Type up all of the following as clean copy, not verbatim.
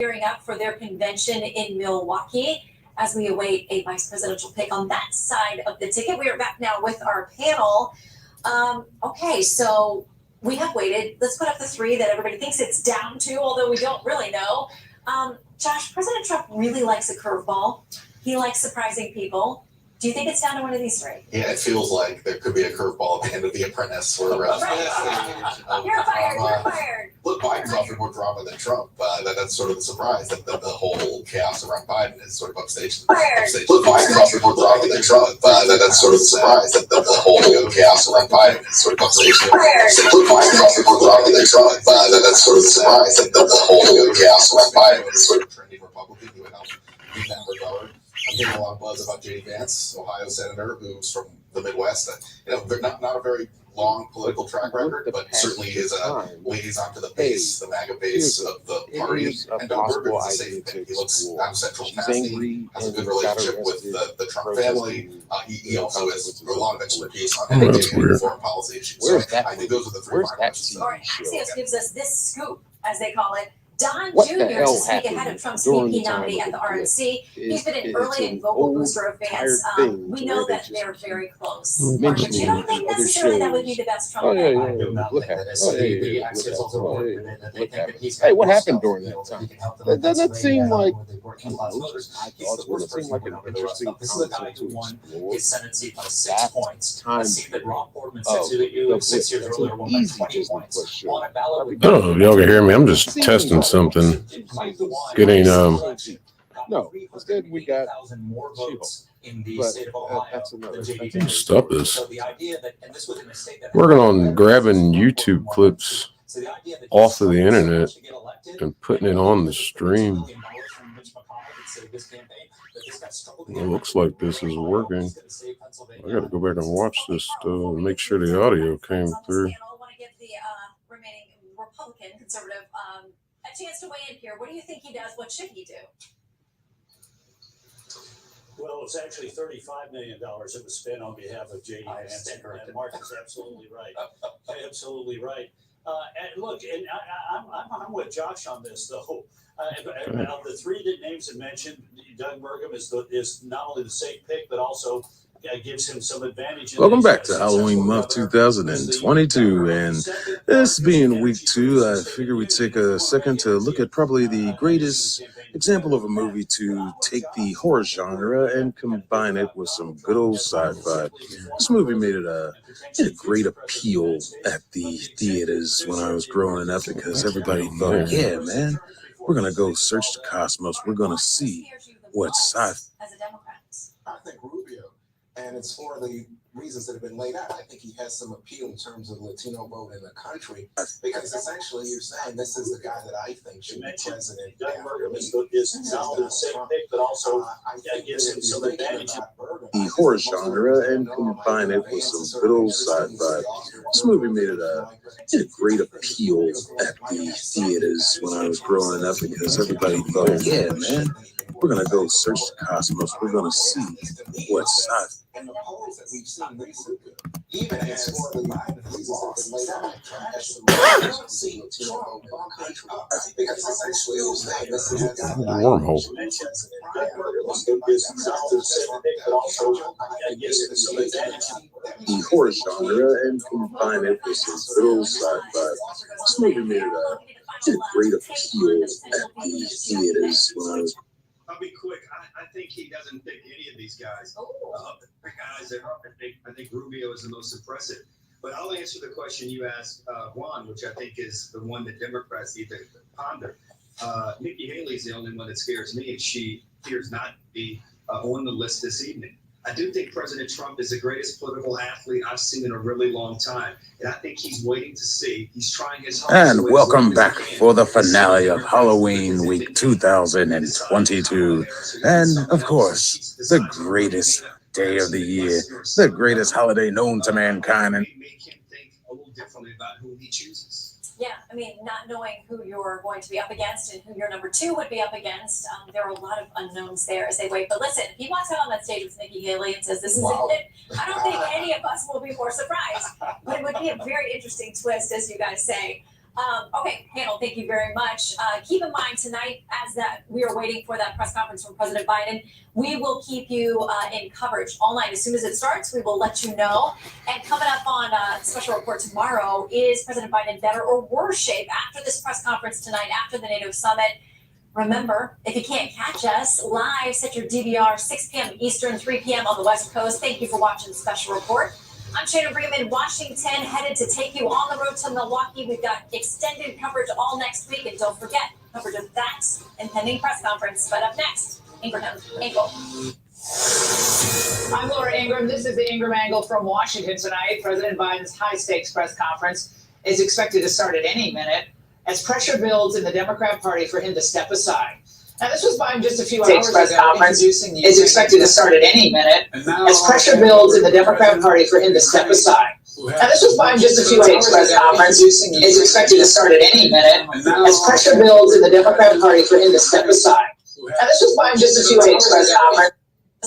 gearing up for their convention in Milwaukee as we await a vice presidential pick on that side of the ticket. We are back now with our panel. Okay, so we have waited. Let's put up the three that everybody thinks it's down to, although we don't really know. Josh, President Trump really likes a curveball. He likes surprising people. Do you think it's down to one of these three? Yeah, it feels like there could be a curveball at the end of The Apprentice. Where You're fired. You're fired. Look, Biden's offered more drama than Trump. That's sort of the surprise that the whole chaos around Biden is sort of upstage. Look, Biden's offered more drama than Trump. That's sort of the surprise that the whole chaos around Biden is sort of upstage. Look, Biden's offered more drama than Trump. That's sort of the surprise that the whole chaos around Biden is sort of trending Republican. He would help in that regard. I'm getting a lot of buzz about J.D. Vance, Ohio senator, who's from the Midwest. They're not a very long political track record, but certainly is a liaison to the base, the MAGA base of the party. And Doug Burgum is a safe pick. He looks out of central casting, has a good relationship with the Trump family. He also has a lot of expertise on foreign policy issues. So I think those are the three finalists. All right, Axios gives us this scoop, as they call it. Don Jr. to speak ahead of Trump's VP nominee at the RNC. He's been an early and vocal booster of Vance. We know that they're very close. But you don't think necessarily that would be the best Trump? Hey, what happened during that time? That doesn't seem like an interesting concept to explore. His Senate seat by 6 points. Time. A seat that Ron Portman said to you 6 years earlier won by 20 points. On a ballot with Oh, y'all can hear me. I'm just testing something. Getting No, instead we got more votes in the but state of Ohio. that's another. stop this. So the idea that, and this was in a state that Working on grabbing YouTube clips so the idea that off of the internet and putting it on the stream. It looks like this is working. I got to go back and watch this to make sure the audio came through. I want to give the remaining Republican conservative a chance to weigh in here. What do you think he does? What should he do? Well, it's actually $35 million that was spent on behalf of J.D. Vance, and Mark is absolutely right. Absolutely right. And look, and I'm with Josh on this, though. Of the three names that mentioned, Doug Burgum is not only the safe pick, but also gives him some advantage. Welcome back to Halloween month 2022, and this being week 2, I figure we'd take a second to look at probably the greatest example of a movie to take the horror genre and combine it with some good old sci-fi. This movie made a great appeal at the theaters when I was growing up because everybody thought, yeah, man, we're gonna go search the cosmos. We're gonna see what sci-fi. As a Democrat, I think Rubio, and it's for the reasons that have been laid out. I think he has some appeal in terms of Latino vote in the country, because essentially you're saying this is the guy that I think should be president. Doug Burgum is not only the safe pick, but also gives him some advantage. The horror genre and combine it with some good old sci-fi. This movie made a great appeal at the theaters when I was growing up because everybody thought, yeah, man, we're gonna go search the cosmos. We're gonna see what sci-fi. And the polls that we've seen recently, even as for the Biden lost, laid out, see Latino vote in the country, because essentially it was saying this is the guy that I Wormhole. The horror genre and combine it with some good old sci-fi. This movie made a great appeal at the theaters when I was. I'll be quick. I think he doesn't pick any of these guys. The guys that are, I think Rubio is the most impressive. But I'll answer the question you asked, Juan, which I think is the one that Democrats need to ponder. Nikki Haley's the only one that scares me, and she appears not to be on the list this evening. I do think President Trump is the greatest political athlete I've seen in a really long time. And I think he's waiting to see. He's trying his hardest. And welcome back for the finale of Halloween week 2022. And of course, the greatest day of the year, the greatest holiday known to mankind. And make him think a little differently about who he chooses. yeah, I mean, not knowing who you're going to be up against and who your number two would be up against, there are a lot of unknowns there as they wait. But listen, if he walks out on that stage with Nikki Haley and says, this is it, I don't think any of us will be more surprised. But it would be a very interesting twist, as you guys say. Okay, panel, thank you very much. Keep in mind tonight, as that we are waiting for that press conference from President Biden, we will keep you in coverage all night. As soon as it starts, we will let you know. And coming up on special report tomorrow is President Biden in better or worse shape after this press conference tonight, after the NATO summit. Remember, if you can't catch us live, set your DVR 6 p.m. Eastern, 3 p.m. on the West Coast. Thank you for watching Special Report. I'm Shana Bream in Washington, headed to take you on the road to Milwaukee. We've got extended coverage all next week, and don't forget, coverage of that impending press conference. But up next, Ingraham Angle. I'm Laura Ingram. This is the Ingram Angle from Washington tonight. President Biden's high-stakes press conference is expected to start at any minute as pressure builds in the Democrat Party for him to step aside. Now, this was Biden just a few hours ago introducing the is expected to start at any minute as pressure builds in the Democrat Party for him to step aside. Now, this was Biden just a few hours press conference is expected to start at any minute as pressure builds in the Democrat Party for him to step aside. Now, this was Biden just a few hours press conference.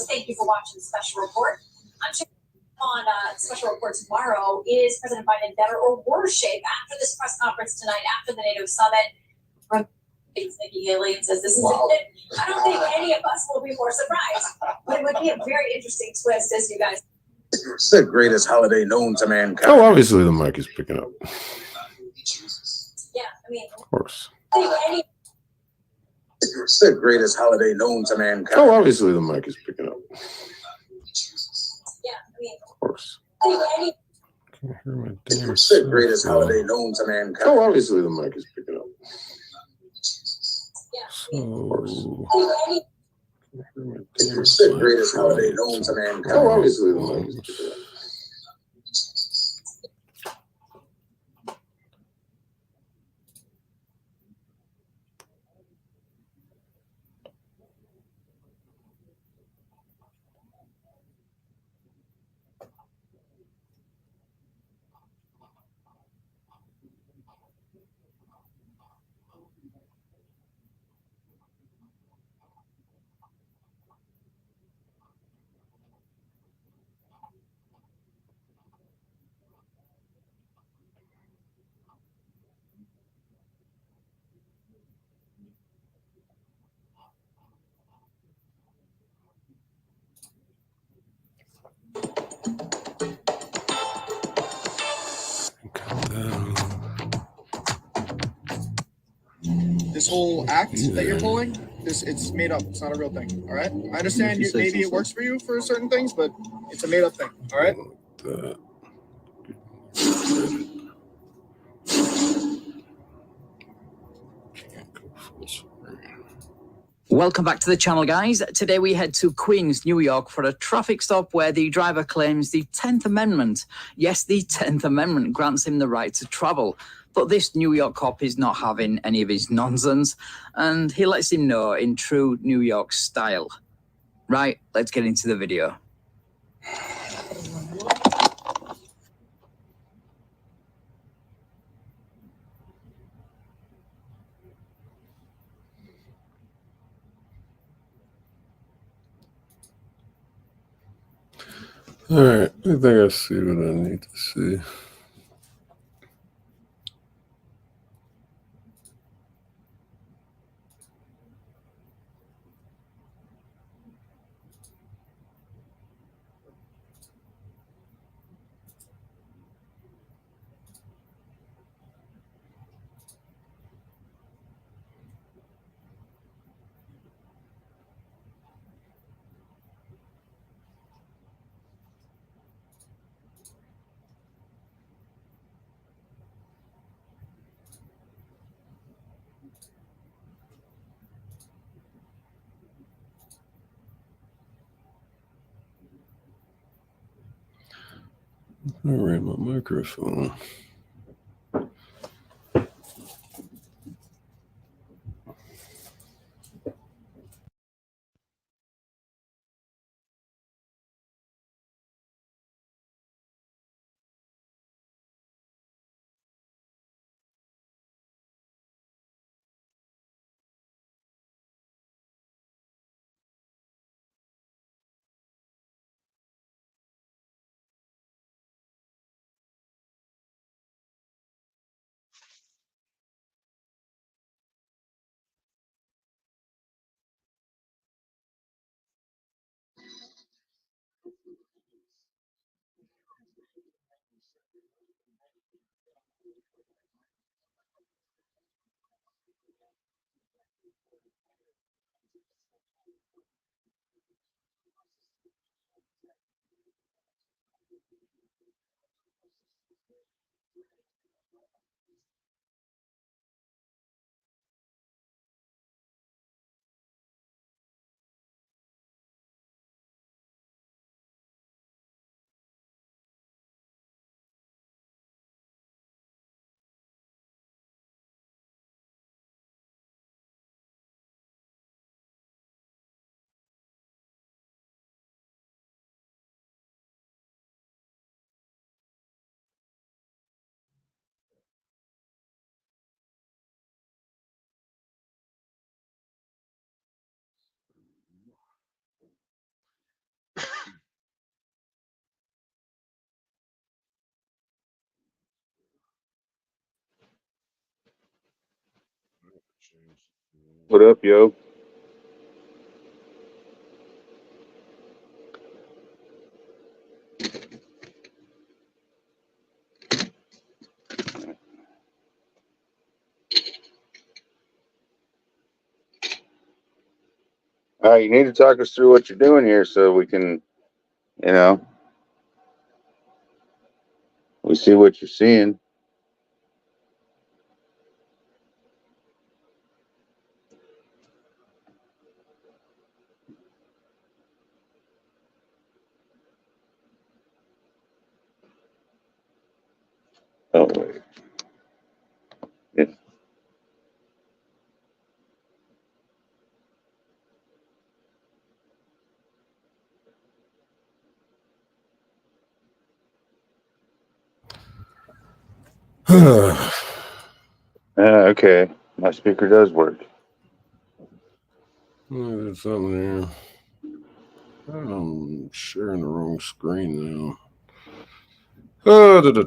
Thank you for watching Special Report. I'm checking on Special Report tomorrow. Is President Biden in better or worse shape after this press conference tonight, after the NATO summit? Nikki Haley and says this is it. I don't think any of us will be more surprised, but it would be a very interesting twist, as you guys. It's the greatest holiday known to mankind. Oh, obviously the mic is picking up. Yeah, I mean, Of course. It's the greatest holiday known to mankind. Oh, obviously the mic is picking up. Yeah, I mean, Of course. any. Can't hear my damn It's the self, greatest though. holiday known to mankind. Oh, obviously the mic is picking up. Yeah, So, any. can't hear my damn It's the self. greatest holiday known to mankind. Oh, obviously the mic is picking up. Cut that. This whole act that you're Yeah. pulling, it's made up. It's not a real thing. All right. I understand maybe it works for you for certain things, but it's a made up thing. All right. That. Can't go full screen. Welcome back to the channel, guys. Today we head to Queens, New York for a traffic stop where the driver claims the 10th Amendment. Yes, the 10th Amendment grants him the right to travel. But this New York cop is not having any of his nonsense, and he lets him know in true New York style. Right, let's get into the video. All right, I think I see what I need to see. I ran my microphone. What up, yo? All right, you need to talk us through what you're doing here so we can, you know, we see what you're seeing. Oh, wait. Yeah. Okay, my speaker does work. There's something there. I'm sharing the wrong screen now. What did I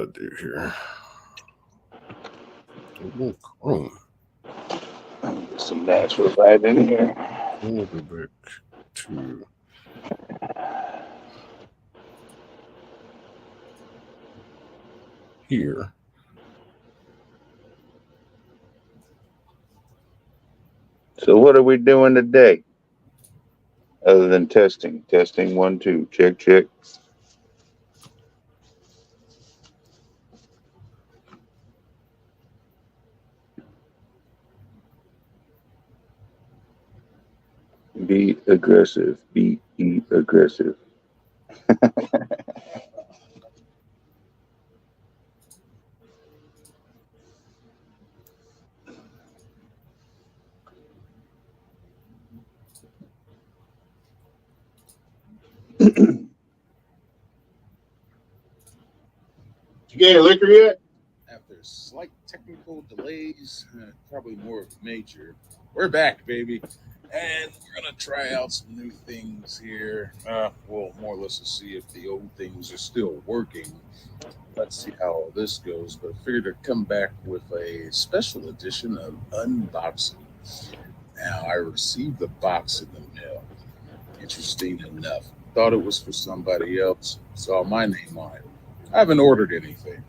do here? Oh, Chrome. Some natural light in here. We'll go back to here. So what are we doing today? Other than testing. Testing 1, 2. Check, check. Be aggressive. Be aggressive. You get a liquor yet? After slight technical delays, probably more major, we're back, baby. And we're going to try out some new things here. Well, more or less to see if the old things are still working. Let's see how all this goes. But I figured to come back with a special edition of unboxing. Now, I received the box in the mail. Interesting enough. Thought it was for somebody else. Saw my name on it. I haven't ordered anything.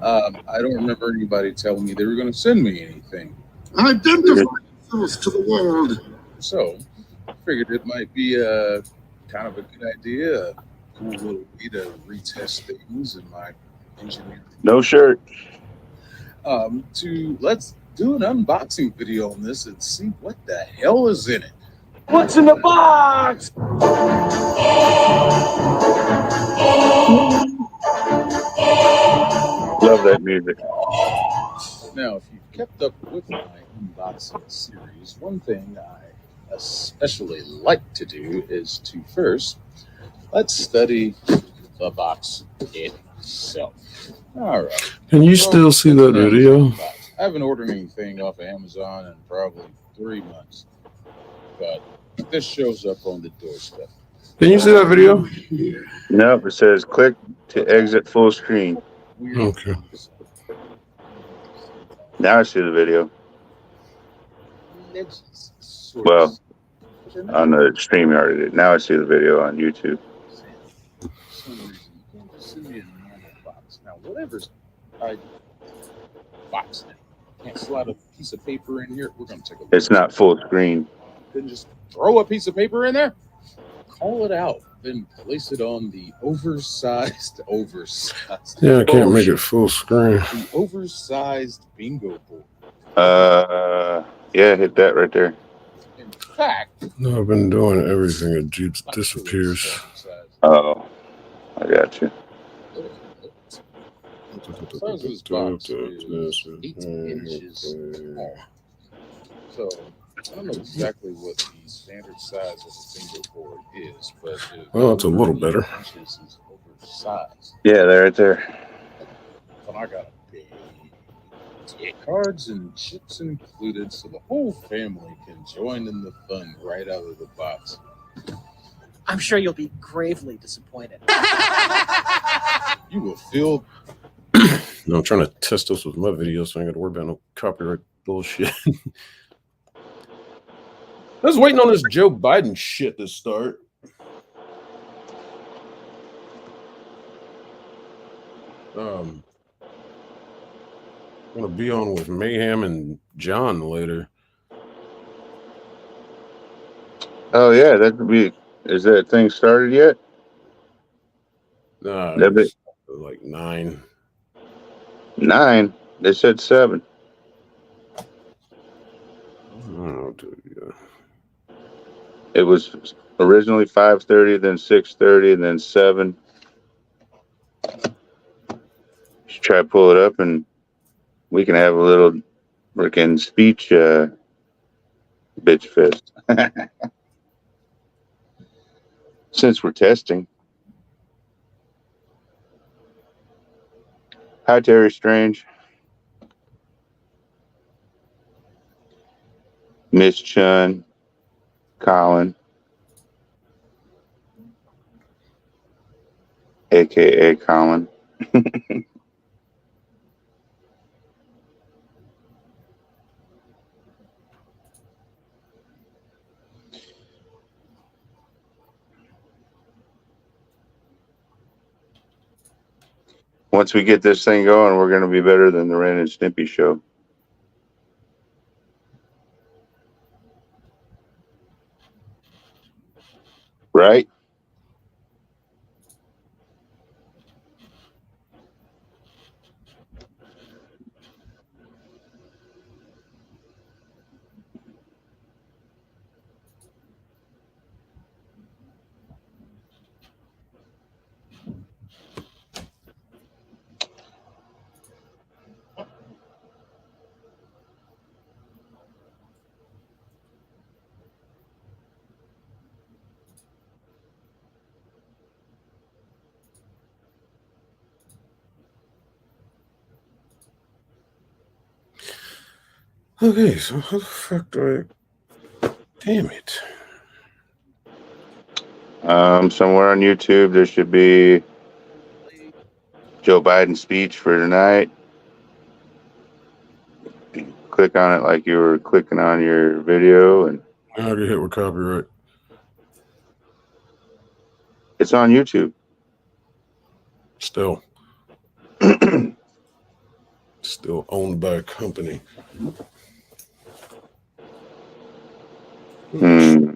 I don't remember anybody telling me they were going to send me anything. Identify yourselves to the world. So, I figured it might be a kind of a good idea, a cool little way to retest things in my engineering. No shirt. Let's do an unboxing video on this and see what the hell is in it. What's in the box? Love that music. Now, if you've kept up with my unboxing series, one thing I especially like to do is to first, let's study the box itself. All right. Can you still see that video? I haven't ordered anything off of Amazon in probably 3 months, but this shows up on the doorstep. Can you see that video? Nope, it says click to exit full screen. Okay. Now I see the video. Well, on the StreamYard it did. Now I see the video on YouTube. For some reason, you can't just send me a normal box. Now, whatever's box now. Can't slide a piece of paper in here. We're going to take a look. It's not full screen. Couldn't just throw a piece of paper in there? call it out, then place it on the oversized. Yeah, I can't make it full screen. The oversized bingo board. Yeah, hit that right there. In fact, No, I've been doing everything. It just disappears. Oh, I got you. The size of this box is 8 inches long. So I don't know exactly what the standard size of a bingo board is, but Well, it's a little better. Inches is oversized. Yeah, they're right there. But I got a big cards and chips included, so the whole family can join in the fun right out of the box. I'm sure you'll be gravely disappointed. You will feel. No, I'm trying to test this with my videos, so I ain't got to worry about no copyright bullshit. I was waiting on this Joe Biden shit to start. I'm gonna be on with Mayhem and John later. Oh yeah, that could be. Is that thing started yet? It's like 9. 9. They said 7. Oh, dude, yeah. It was originally 5:30, then 6:30, and then 7. You should try to pull it up, and we can have a little freaking speech bitch fest. Since we're testing. Hi, Terry Strange. Miss Chun. Colin. AKA Colin. Once we get this thing going, we're going to be better than the Ren and Stimpy show. Right? Okay, so how the fuck do I... Damn it. Somewhere on YouTube, there should be Joe Biden speech for tonight. Click on it like you were clicking on your video, and I get hit with copyright. It's on YouTube. Still. Still owned by a company. Hmm.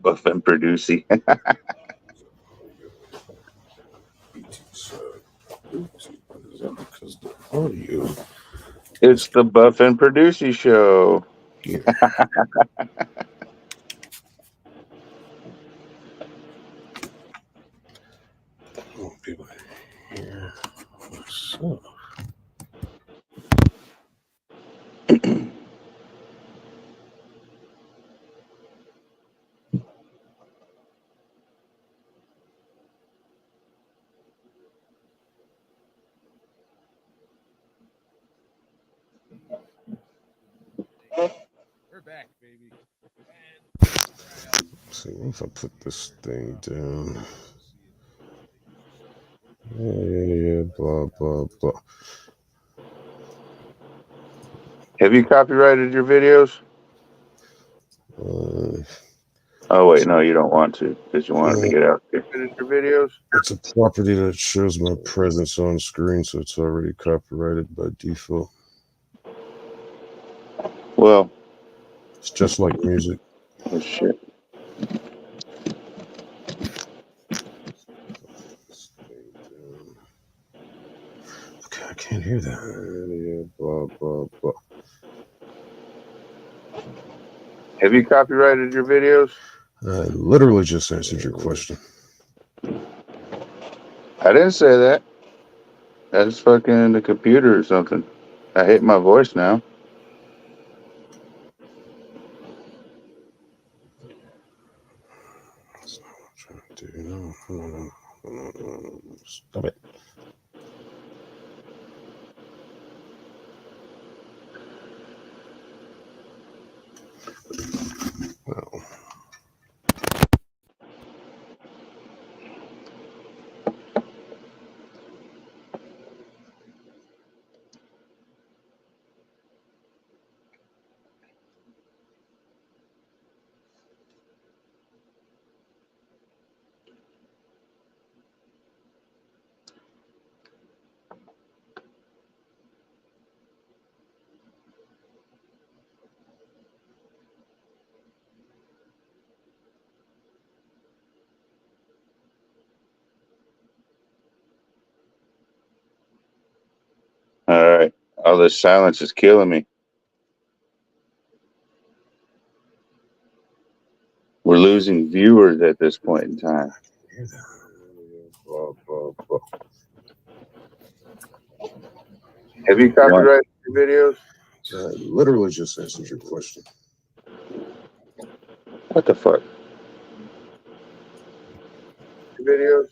Buff and Producy. Because the audio. It's the Buff and Producy show. Oh, people here. So. We're back, baby. See, what if I put this thing down? Yeah, blah, blah, blah. Have you copyrighted your videos? Oh wait, no, you don't want to because you want it to get out there. Finish your videos. It's a property that shows my presence on screen, so it's already copyrighted by default. Well, it's just like music. Oh shit. Okay, I can't hear that. Blah, blah, blah. Have you copyrighted your videos? I literally just answered your question. I didn't say that. That's fucking the computer or something. I hate my voice now. That's not what I'm trying to do. No. Stop it. Well. All right. All this silence is killing me. We're losing viewers at this point in time. Blah, blah, blah. Have you copyrighted your videos? I literally just answered your question. What the fuck? Videos?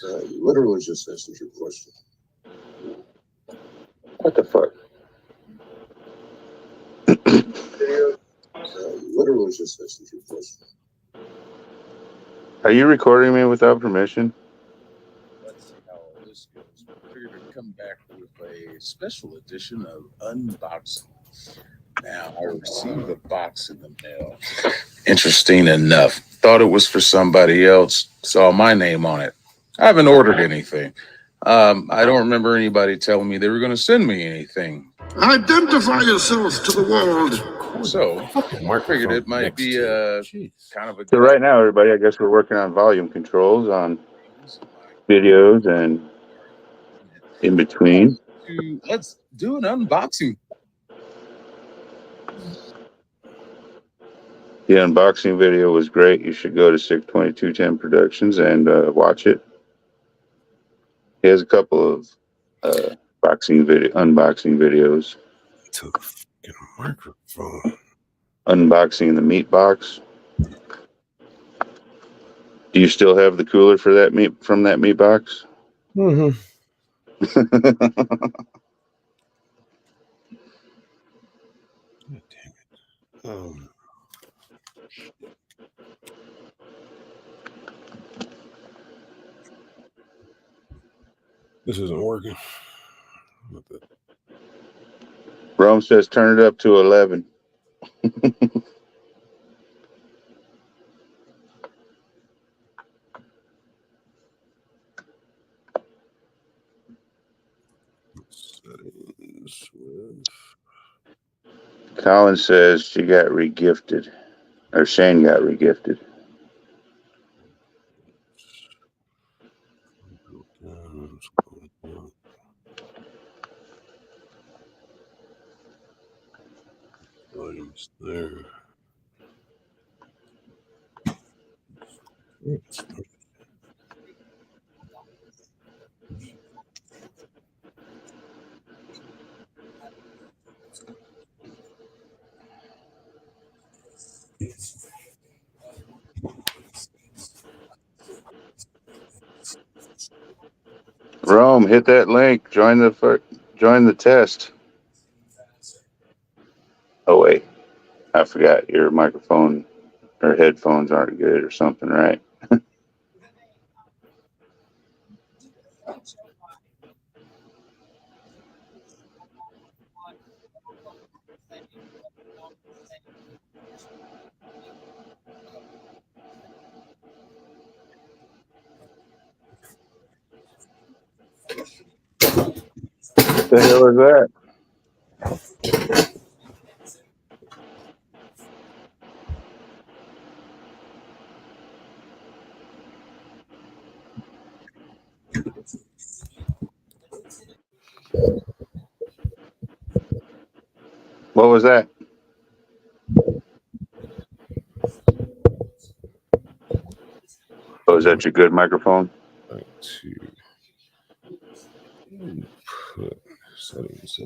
I literally just answered your question. What the fuck? Videos? I literally just answered your question. Are you recording me without permission? Let's see how all this goes. We figured to come back with a special edition of unboxing. Now, I received a box in the mail. Interesting enough. Thought it was for somebody else. Saw my name on it. I haven't ordered anything. I don't remember anybody telling me they were going to send me anything. Identify yourself to the world. So, I figured it might be kind of a... So right now, everybody, I guess we're working on volume controls on videos and in between. Let's do an unboxing. The unboxing video was great. You should go to 62210 Productions and watch it. He has a couple of unboxing videos. To the fucking microphone. Unboxing the meat box. Do you still have the cooler for that meat from that meat box? Mm-hmm. God damn it. This isn't working. Rome says turn it up to 11. Colin says she got regifted, or Shane got regifted. Volumes there. Rome, hit that link. Join the test. Oh wait, I forgot your microphone or headphones aren't good or something, right? The hell is that? What was that? Oh, is that your good microphone? To put settings.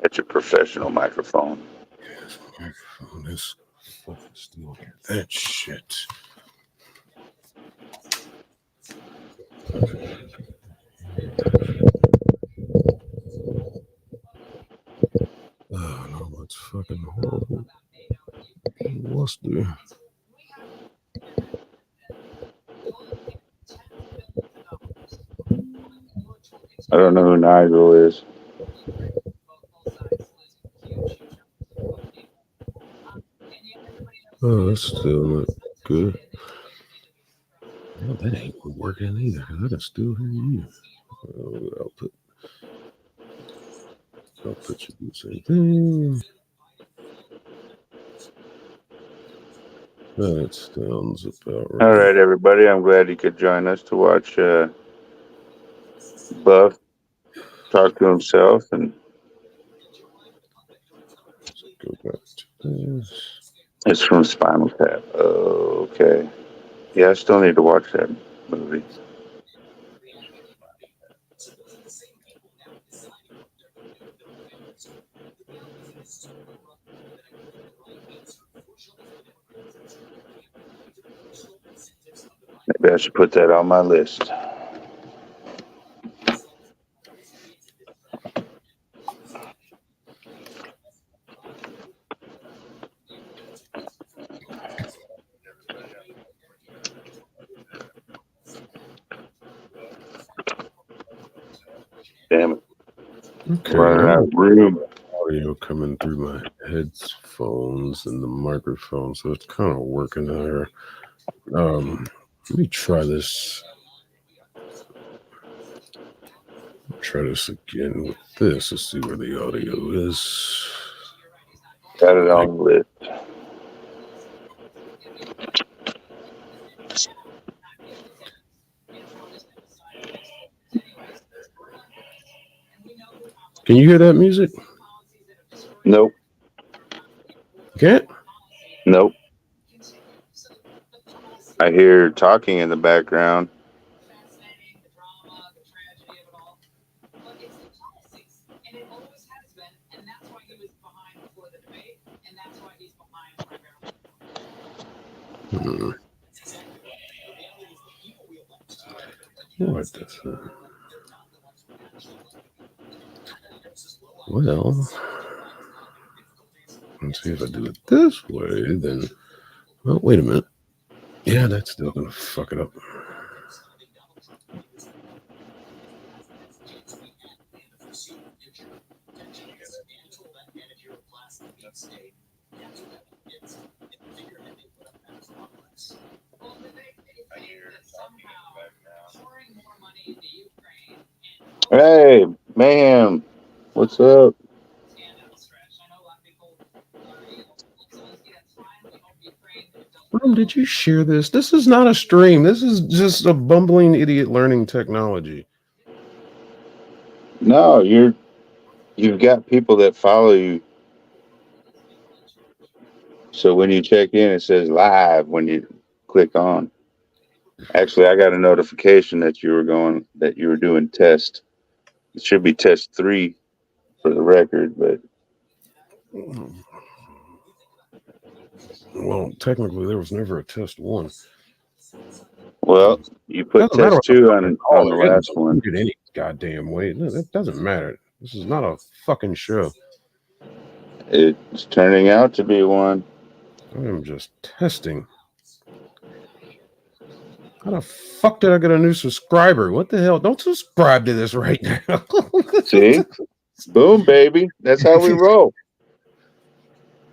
That's your professional microphone. Yes, microphone is fucking still here. That shit. Oh no, that's fucking horrible. What's the? I don't know who Nigel is. Oh, that's still not good. No, that ain't working either. I can still hear you. Output should do the same thing. That sounds about right. All right, everybody. I'm glad you could join us to watch Buff talk to himself. And so go back to this. It's from Spinal Tap. Oh, okay. Yeah, I still need to watch that movie. Maybe I should put that on my list. Damn it. Okay, Running out of room. Audio coming through my headphones and the microphone, so it's kind of working there. Let me try this. Try this again with this to see where the audio is. Got it on the list. Can you hear that music? Nope. Can't? Nope. I hear talking in the background. What the fuck? Well, let's see if I do it this way, then. Oh, wait a minute. Yeah, that's still gonna fuck it up. Hey, Mayhem. What's up? Did you share this? This is not a stream. This is just a bumbling idiot learning technology. No, you've got people that follow you. So when you check in, it says live when you click on. Actually, I got a notification that you were doing test. It should be test 3 for the record, but Well, technically, there was never a test 1. well, you put Doesn't matter test 2 on the last one. Any goddamn way. No, that doesn't matter. This is not a fucking show. It's turning out to be one. I'm just testing. How the fuck did I get a new subscriber? What the hell? Don't subscribe to this right now. See? Boom, baby. That's how we roll.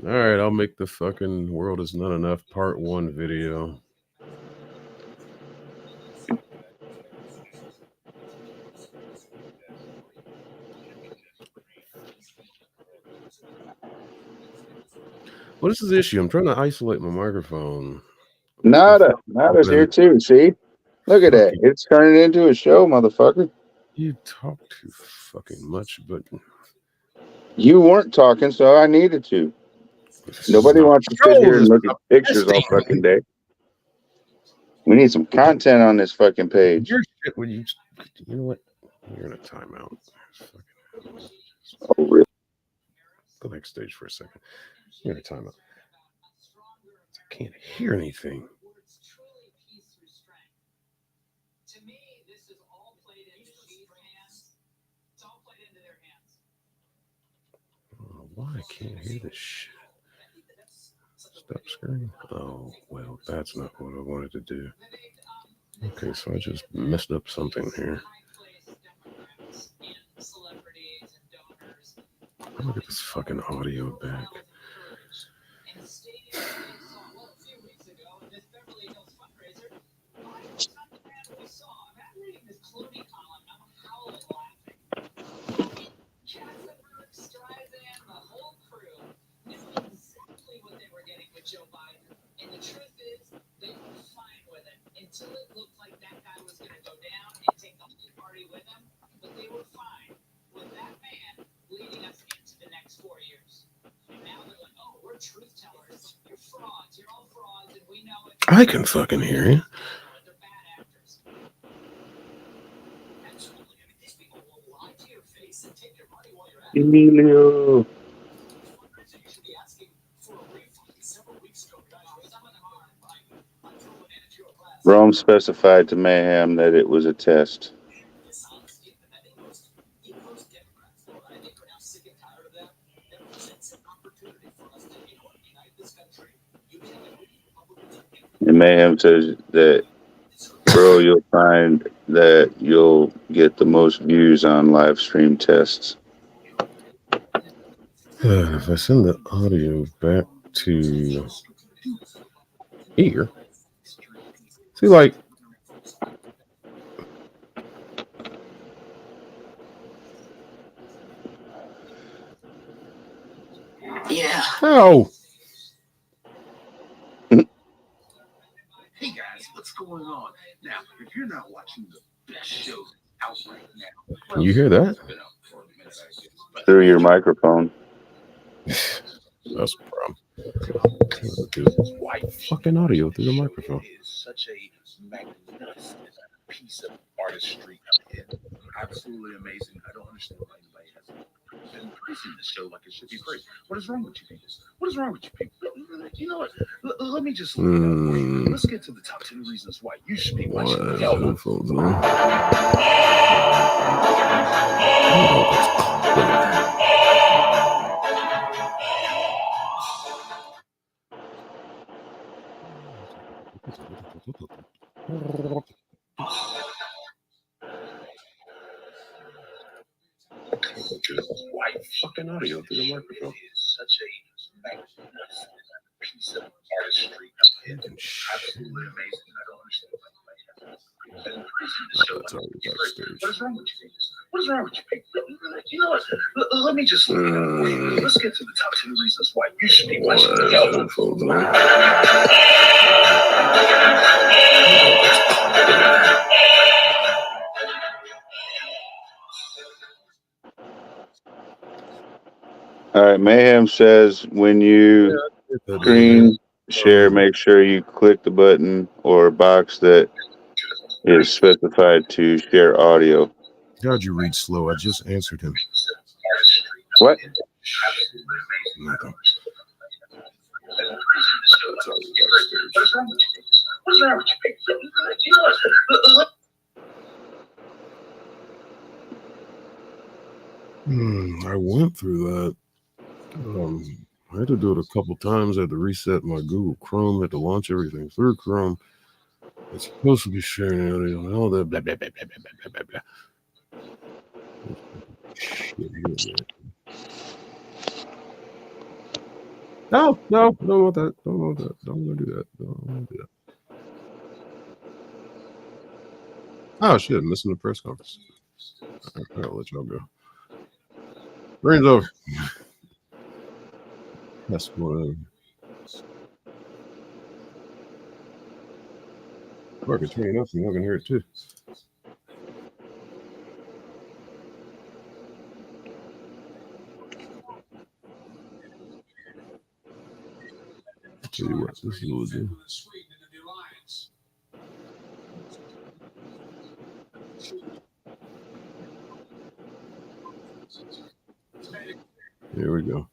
All right, I'll make the fucking World Is Not Enough Part 1 video. What is the issue? I'm trying to isolate my microphone. Nada's here too. See, look at that. It's turning into a show, motherfucker. You talk too fucking much, but you weren't talking, so I needed to. Nobody wants to sit here and look at pictures all fucking day. We need some content on this fucking page. You know what? You're in a timeout. Oh, really? Go backstage for a second. You're in a timeout. I can't hear anything. Oh, why I can't hear this shit? Stop screen. Oh, well, that's not what I wanted to do. Okay, so I just messed up something here. I'm gonna get this fucking audio back. Joe Biden, and the truth is, they were fine with it until it looked like that guy was going to go down and take the whole party with him. But they were fine with that man leading us into the next 4 years. And now they're like, "Oh, we're truth tellers. You're frauds. You're all frauds, and we know it." I can fucking hear you. They're bad actors. Absolutely. I mean, these people will lie to your face and take your money while you're at it. Emilio. Rome specified to Mayhem that it was a test. And Mayhem says that, bro, you'll find that you'll get the most views on live stream tests. If I send the audio back to here, see, like, Yeah. oh, Hey guys, what's going on? Now, if you're not watching the best shows out right now, can you hear that? Through your microphone. That's the problem. White fucking audio through the microphone. Is such a magnificent piece of artistry. Absolutely amazing. I don't understand why anybody has been praising the show like it should be praised. What is wrong with you people? What is wrong with you people? You know what? Let me just lay it out for you. Let's get to the top 10 reasons why you should be watching the White fucking audio through the microphone. Is such a magnificent piece of artistry. Absolutely amazing. I don't understand why anybody has been praising the show like it should be praised. What is wrong with you people? What is wrong with you people? You know what? Let me just lay it out for you. Let's get to the top 10 reasons why you should be watching the show. All right, Mayhem says when you screen share, make sure you click the button or box that is specified to share audio. How'd you read slow? I just answered him. What? Nothing. I went through that. I had to do it a couple times. I had to reset my Google Chrome. I had to launch everything through Chrome. It's supposed to be sharing audio and all that. Blah, blah, blah, blah, blah, blah, blah, blah. Shit, no, don't want that. Don't want that. Don't want to do that. Don't want to do that. Oh shit, I'm missing the press conference. I'll let y'all go. Rain's over. That's one. I can turn it up and y'all can hear it too. Tell you what, this is what we'll do. Here we go.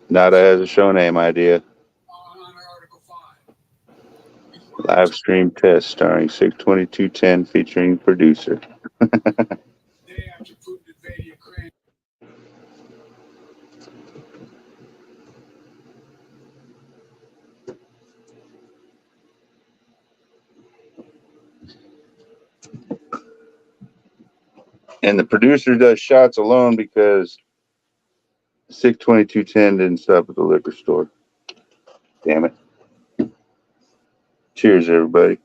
Nada has a show name idea. Live stream test starring 62210 featuring producer. And the producer does shots alone because 62210 didn't stop at the liquor store. Damn it. Cheers, everybody.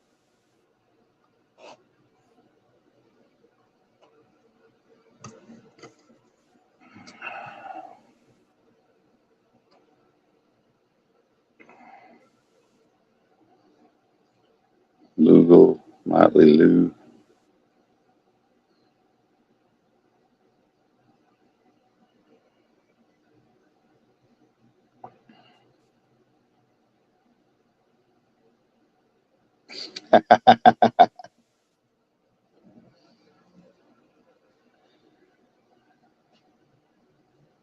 Lugal, Motley Lou.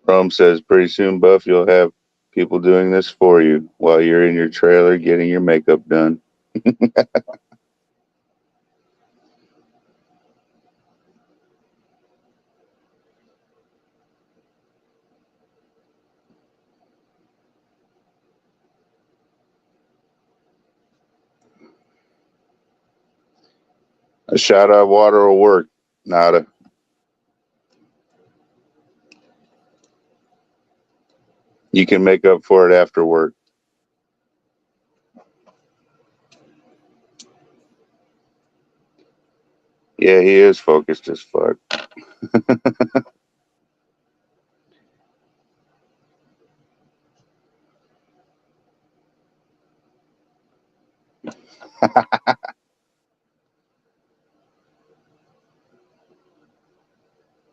Rome says pretty soon, Buff, you'll have people doing this for you while you're in your trailer getting your makeup done. A shot of water will work. Nada. You can make up for it after work. Yeah, he is focused as fuck.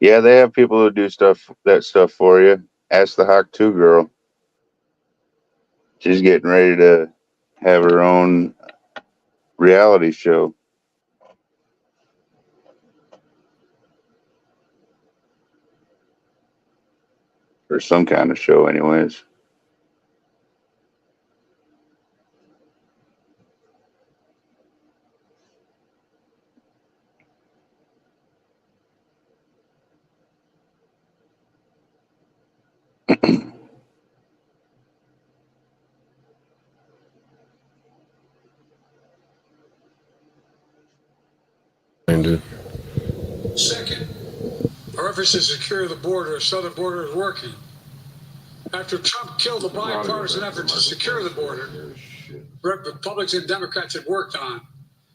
Yeah, they have people who do that stuff for you. Ask the Hawk 2 girl. She's getting ready to have her own reality show. Or some kind of show, anyways. Second, our efforts to secure the border, southern border, is working. After Trump killed the bipartisan effort to secure the border, Republicans and Democrats had worked on,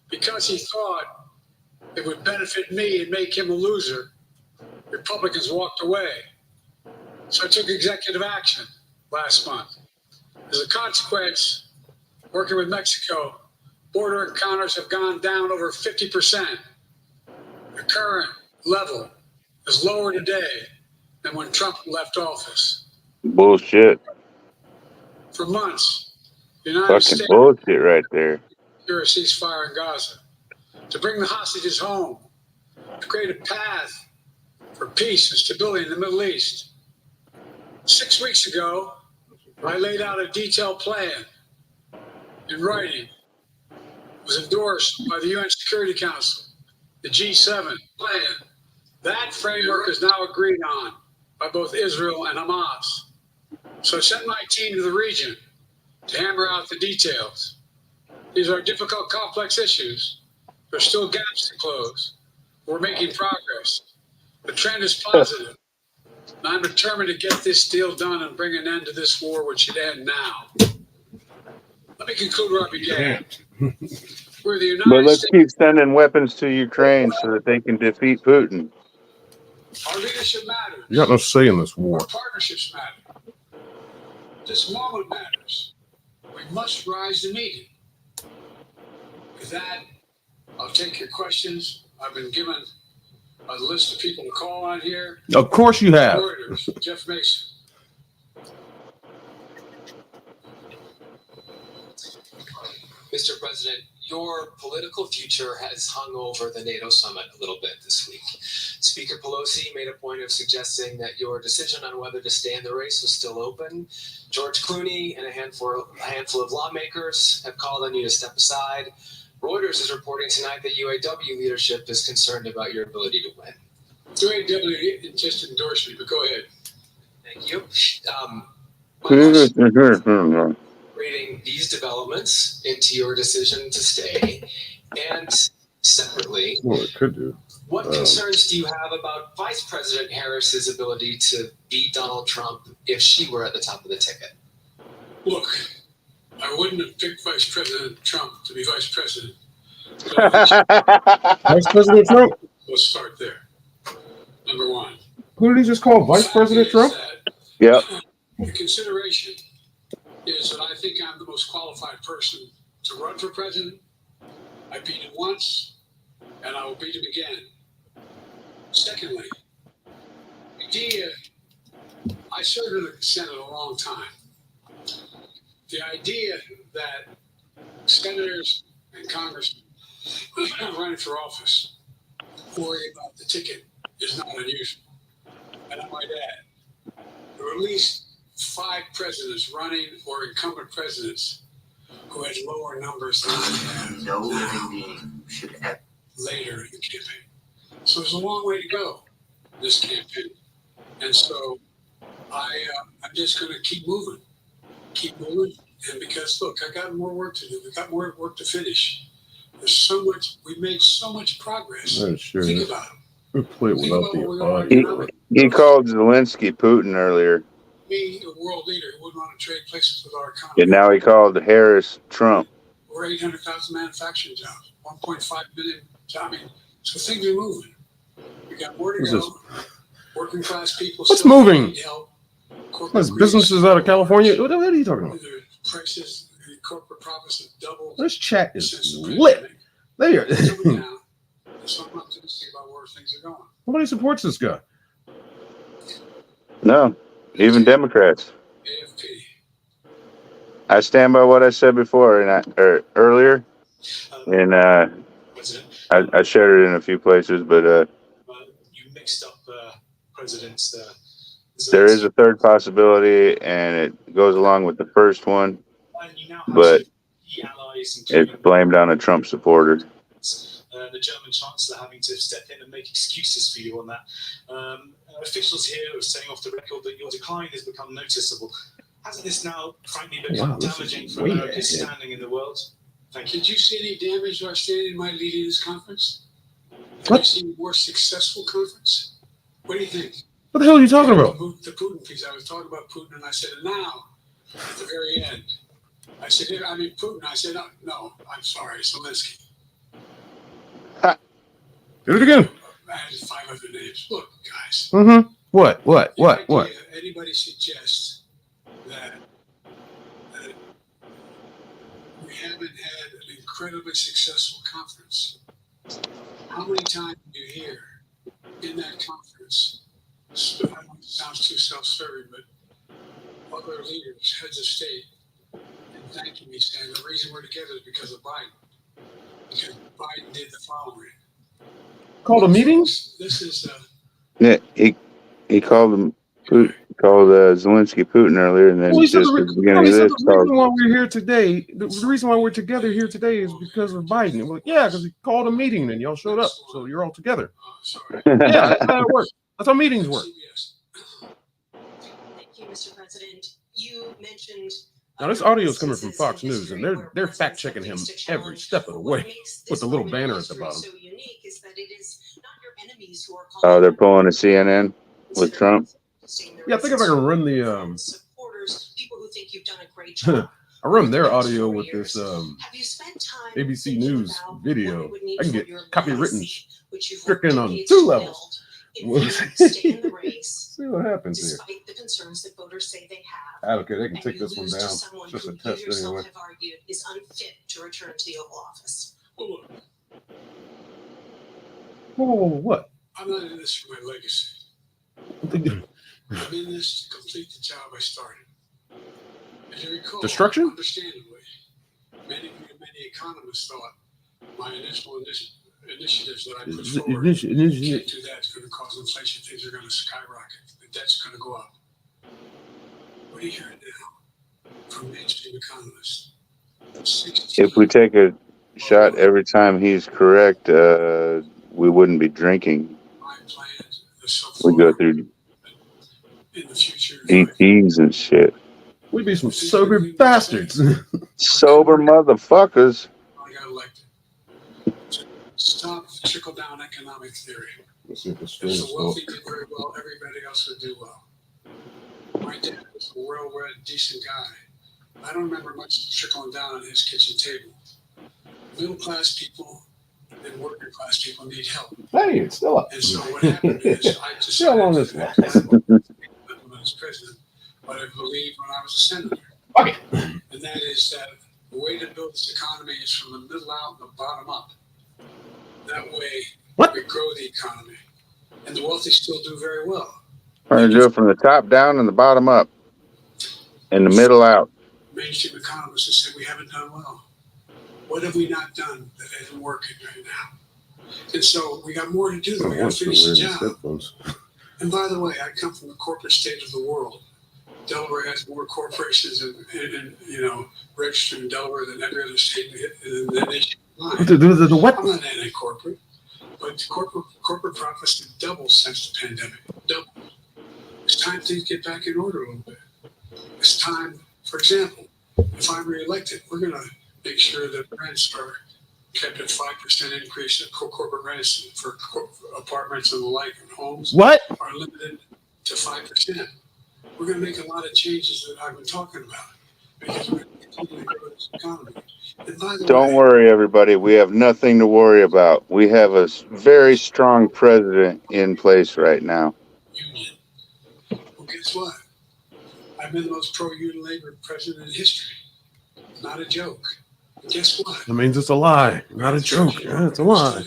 because he thought it would benefit me and make him a loser, Republicans walked away. So I took executive action last month. As a consequence, working with Mexico, border encounters have gone down over 50%. The current level is lower today than when Trump left office. Bullshit. For months, the United Fucking States bullshit right there. secure a ceasefire in Gaza, to bring the hostages home, to create a path for peace and stability in the Middle East. 6 weeks ago, I laid out a detailed plan in writing. It was endorsed by the UN Security Council, the G7 plan. That framework is now agreed on by both Israel and Hamas. So I sent my team to the region to hammer out the details. These are difficult, complex issues. There's still gaps to close. We're making progress. The trend is positive. And I'm determined to get this deal done and bring an end to this war, which should end now. Let me conclude where I began. We're the United But let's States. keep sending weapons to Ukraine so that they can defeat Putin. Our leadership matters. You got no say in this war. Our partnerships matter. This moment matters. we must rise to meet it. With that, I'll take your questions. I've been given a list of people to call on here. Of course you have. Reuters, Jeff Mason. Mr. President, your political future has hung over the NATO summit a little bit this week. Speaker Pelosi made a point of suggesting that your decision on whether to stay in the race was still open. George Clooney and a handful of lawmakers have called on you to step aside. Reuters is reporting tonight that UAW leadership is concerned about your ability to win. UAW just endorsed me, but go ahead. Thank you. Reading these developments into your decision to stay, and separately, Well, it could do. what concerns do you have about Vice President Harris's ability to beat Donald Trump if she were at the top of the ticket? Look, I wouldn't have picked Vice President Trump to be Vice President. Vice President Trump? Let's start there. Number one. Who did he just call Vice President Trump? Yep. The consideration is that I think I'm the most qualified person to run for president. I beat him once, and I will beat him again. Secondly, the idea, I served in the Senate a long time. The idea that senators and congressmen running for office worry about the ticket is not unusual. And I might add, there are at least 5 presidents running or incumbent presidents who had lower numbers than I have. No living being should have later in the campaign. So there's a long way to go in this campaign. And so I'm just going to keep moving. And because, look, I got more work to do. We got more work to finish. There's so much, we've made so much progress. Sure. Think about it. We play without the audio. He called Zelensky Putin earlier. Me, a world leader who wouldn't want to trade places with our economy. And now he called Harris Trump. We're 800,000 manufacturing jobs, 1.5 billion. I mean, so things are moving. We got more to go. Working class people. What's still moving? need help. There's businesses out of California. What are you talking about? The prices, the corporate profits have doubled. This chat is lit. There. So I'm optimistic about where things are going. Nobody supports this guy. No, even Democrats. AFP. I stand by what I said before or earlier, and I shared it in a few places, but you mixed up presidents. There is a third possibility, and it goes along with the first one, but it's blamed on a Trump supporter. The German Chancellor having to step in and make excuses for you on that. Officials here are saying off the record that your decline has become noticeable. Hasn't this now, frankly, become damaging for America's standing in the world? Thank you. Did you see any damage to our standing by leading this conference? Have What? you seen a more successful conference? What do you think? What the hell are you talking about? The Putin piece. I was talking about Putin, and I said, now, at the very end, I said, I mean, Putin. I said, no, I'm sorry, Zelensky. Do it again. I had 5 other names. Look, guys. Mm-hmm. What? Anybody suggests that we haven't had an incredibly successful conference? How many times do you hear in that conference? I don't know if it sounds too self-serving, but other leaders, heads of state, and thanking me, saying the reason we're together is because of Biden. Because Biden did the following. Called a meeting? This is Yeah, he called him. Called Zelensky Putin earlier, and then just at the beginning of this, the reason why we're here today, the reason why we're together here today is because of Biden. We're like, yeah, because he called a meeting and y'all showed up, so you're all together. Yeah, that's how it works. That's how meetings work. Thank you, Mr. President. You mentioned. Now this audio is coming from Fox News, and they're fact checking him every step of the way with the little banner at the bottom. So unique is that it is not your enemies who are oh, they're pulling a CNN with Trump. Yeah, I think if I can run the supporters, people who think you've done a great job. I run their audio with this ABC News video. I can get copywritten stricken on 2 levels. Stay in the race. See what happens here. Despite the concerns that voters say they have. I don't care. They can And take you this one lose to down. someone Just who a you test yourself anyway. have argued is unfit to return to the Oval Office. Well, look, Whoa, what? I'm not in this for my legacy. I'm in this to complete the job I started. As you recall, Destruction? understandably, many economists thought my initial initiatives that I put forward can't do that. It's going to cause inflation. Things are going to skyrocket. The debt's going to go up. What are you hearing now from mainstream economists? If we take a shot every time he's correct, we wouldn't be drinking. My plans are so We go far through in the future. DTs and shit. We'd be some sober bastards. Sober motherfuckers. I got elected. Stop trickle-down economic theory. Let's see if the If stream is the still. wealthy did very well, everybody else would do well. My dad was a well-read, decent guy. I don't remember much trickling down on his kitchen table. Middle-class people and working-class people need help. Hey, it's still up. And so what happened is I decided See how long this to lasts. as president, what I believed when I was a senator. Okay. And that is that the way to build this economy is from the middle out and the bottom up. That way, we grow the economy. And the wealthy still do very well. We're gonna do it from the top down and the bottom up, and the middle out. Mainstream economists have said we haven't done well. What have we not done that isn't working right now? And so we got more to do. We got to finish the job. And by the way, I come from the corporate state of the world. Delaware has more corporations and registered in Delaware than every other state in the nation. The what? I'm not anti-corporate, but corporate profits have doubled since the pandemic. Double. It's time things get back in order a little bit. It's time, for example, if I'm reelected, we're going to make sure that rents are kept at 5% increase in corporate rents for apartments and the like and homes. What? Are limited to 5%. We're going to make a lot of changes that I've been talking about because we're going to continue to grow this economy. And by the Don't way, worry, everybody. We have nothing to worry about. We have a very strong president in place right now. union. Well, guess what? I've been the most pro-union labor president in history. Not a joke. But guess what? That means it's a lie, not a joke. Yeah, it's a lie.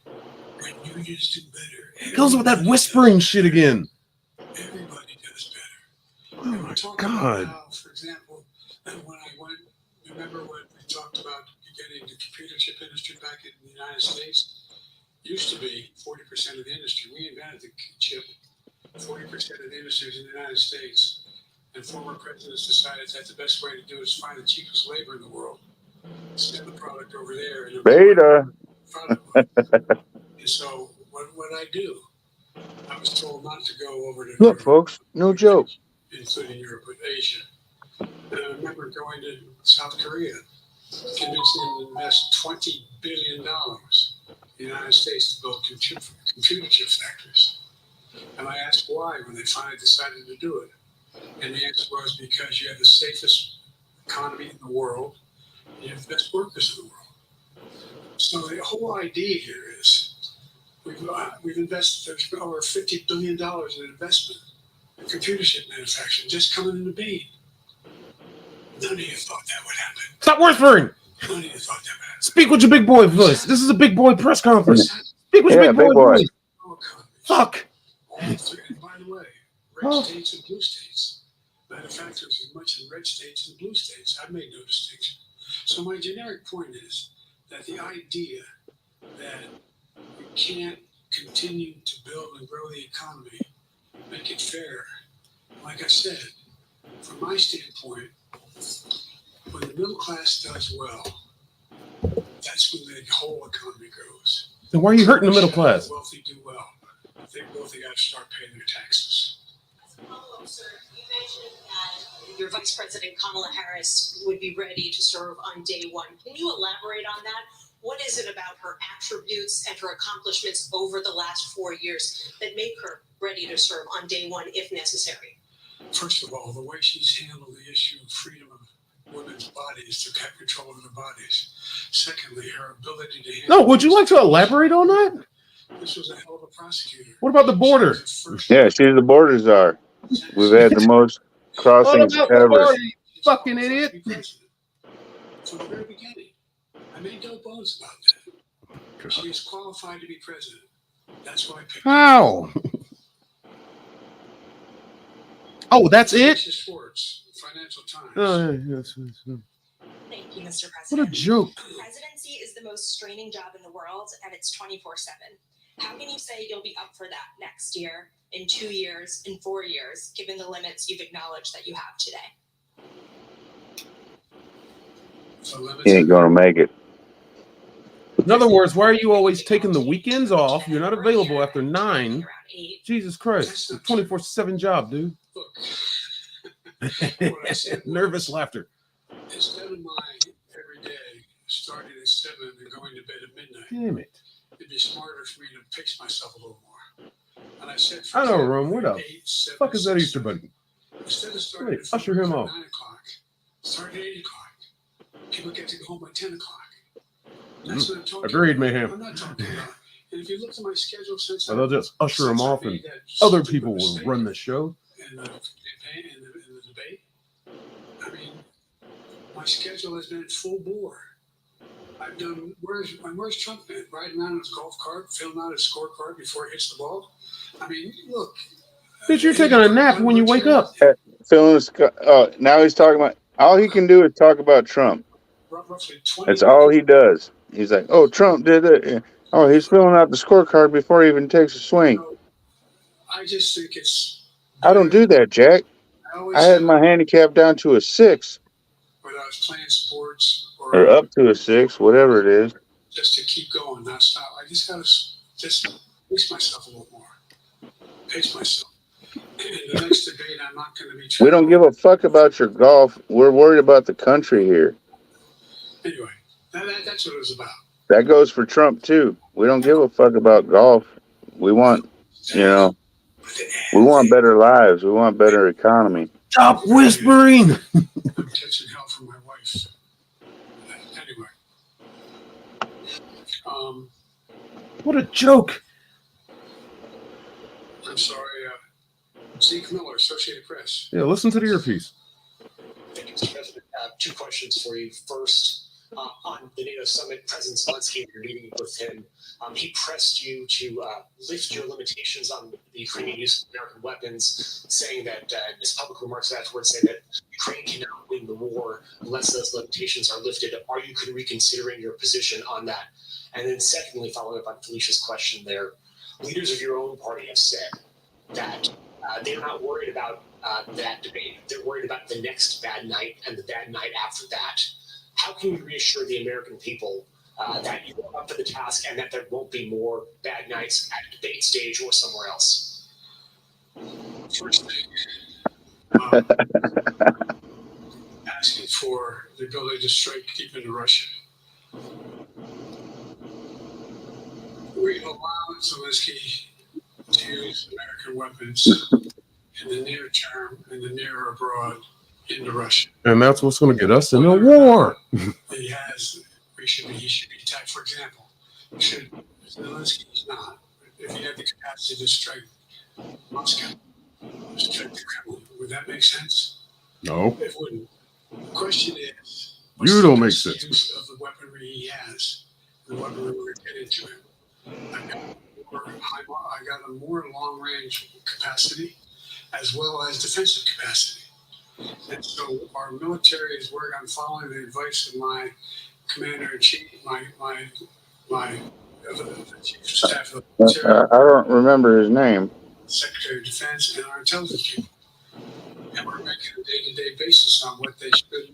When unions do better, It goes with that whispering shit again. everybody does better. Oh my God. How, for example, when I went, remember when we talked about getting the computer chip industry back in the United States? Used to be 40% of the industry. We invented the chip. 40% of the industry is in the United States. And former presidents decided that the best way to do it is find the cheapest labor in the world. Send the product over there. And Beta. And so what I do? I was told not to go over to Look, folks, no joke. including Europe, but Asia. And I remember going to South Korea, convincing them to invest $20 billion in the United States to build computer chip factories. And I asked why when they finally decided to do it. And the answer was because you have the safest economy in the world, and you have the best workers in the world. So the whole idea here is we've invested over $50 billion in investment in computer chip manufacturing just coming into being. None of you thought that would happen. Stop whispering. None of you thought that would happen. Speak with your big boy voice. This is a big boy press conference. Speak with your big boy voice. Fuck. And by the way, red states and blue states. Manufacturers as much in red states and blue states. I've made no distinction. So my generic point is that the idea that we can't continue to build and grow the economy, make it fair. Like I said, from my standpoint, when the middle class does well, that's when the whole economy grows. Then why are you hurting the middle class? The wealthy do well. They wealthy got to start paying their taxes. Follow-up, sir. You mentioned that your Vice President Kamala Harris would be ready to serve on day one. Can you elaborate on that? What is it about her attributes and her accomplishments over the last 4 years that make her ready to serve on day one if necessary? First of all, the way she's handled the issue of freedom of women's bodies to have control of their bodies. Secondly, her ability to handle. No, would you like to elaborate on that? This was a hell of a prosecutor. What about the border? Yeah, she's the border czar. We've had the most What crossings about the ever. border, you fucking idiot? From the very beginning, I made no bones about that. She is qualified to be president. That's why I picked her. How? Oh, that's it? Sports, Financial Times. Oh, yeah, yes. Thank you, Mr. President. What a joke. Presidency is the most straining job in the world, and it's 24/7. How can you say you'll be up for that next year, in 2 years, in 4 years, given the limits you've acknowledged that you have today? He ain't gonna make it. In other words, why are you always taking the weekends off? You're not available after 9. Jesus Christ. It's a 24/7 job, dude. Nervous laughter. Instead of my every day starting at 7 and going to bed at midnight, Damn it. it'd be smarter for me to pace myself a little more. And I said, I know, Rome. What the fuck is that Easter bunny? Instead of starting at Usher him off. 9 o'clock, start at 8 o'clock. People get to go home at 10 o'clock. That's what I'm talking Agreed, about. mayhem. I'm not talking about. And if you look at my schedule since So they'll just usher him off and other people will run the show. in the campaign and the debate, I mean, my schedule has been full bore. I've done where's Trump been? Riding around on his golf cart, filling out his scorecard before he hits the ball. I mean, look. Bitch, you're taking a nap when you wake up. Now he's talking about all he can do is talk about Trump. That's all he does. He's like, oh, Trump did it. Oh, he's filling out the scorecard before he even takes a swing. I just think it's. I don't do that, Jack. I had my handicap down to a 6. Whether I was playing sports or up to a 6, whatever it is. Just to keep going, not stop. I just gotta just pace myself a little more. Pace myself. And the next debate, I'm not going to be. We don't give a fuck about your golf. We're worried about the country here. Anyway, that's what it was about. That goes for Trump too. We don't give a fuck about golf. We want, we want better lives. We want better economy. Stop whispering. I'm catching hell from my wife. Anyway. What a joke. I'm sorry. Zeke Miller, Associated Press. Yeah, listen to the earpiece. Thank you, Mr. President. 2 questions for you. First, on the NATO summit, President Zelensky, you're meeting with him. He pressed you to lift your limitations on the Ukrainian use of American weapons, saying that in his public remarks afterwards, saying that Ukraine cannot win the war unless those limitations are lifted. Are you reconsidering your position on that? And then secondly, following up on Felicia's question there, leaders of your own party have said that they're not worried about that debate. They're worried about the next bad night and the bad night after that. How can you reassure the American people that you are up to the task and that there won't be more bad nights at a debate stage or somewhere else? First thing, asking for the ability to strike deep into Russia. We've allowed Zelensky to use American weapons in the near term and the near abroad into Russia. And that's what's going to get us in a war. He should be attacked. For example, Zelensky's not. If he had the capacity to strike Moscow, strike the Kremlin, would that make sense? No. It wouldn't. The question is, you don't make sense. Use of the weaponry he has, the weaponry we're going to get into him. I got a more long-range capacity as well as defensive capacity. And so our military is working on following the advice of my commander-in-chief, the chief of staff of the military. I don't remember his name. Secretary of Defense and our intelligence people. And we're making a day-to-day basis on what they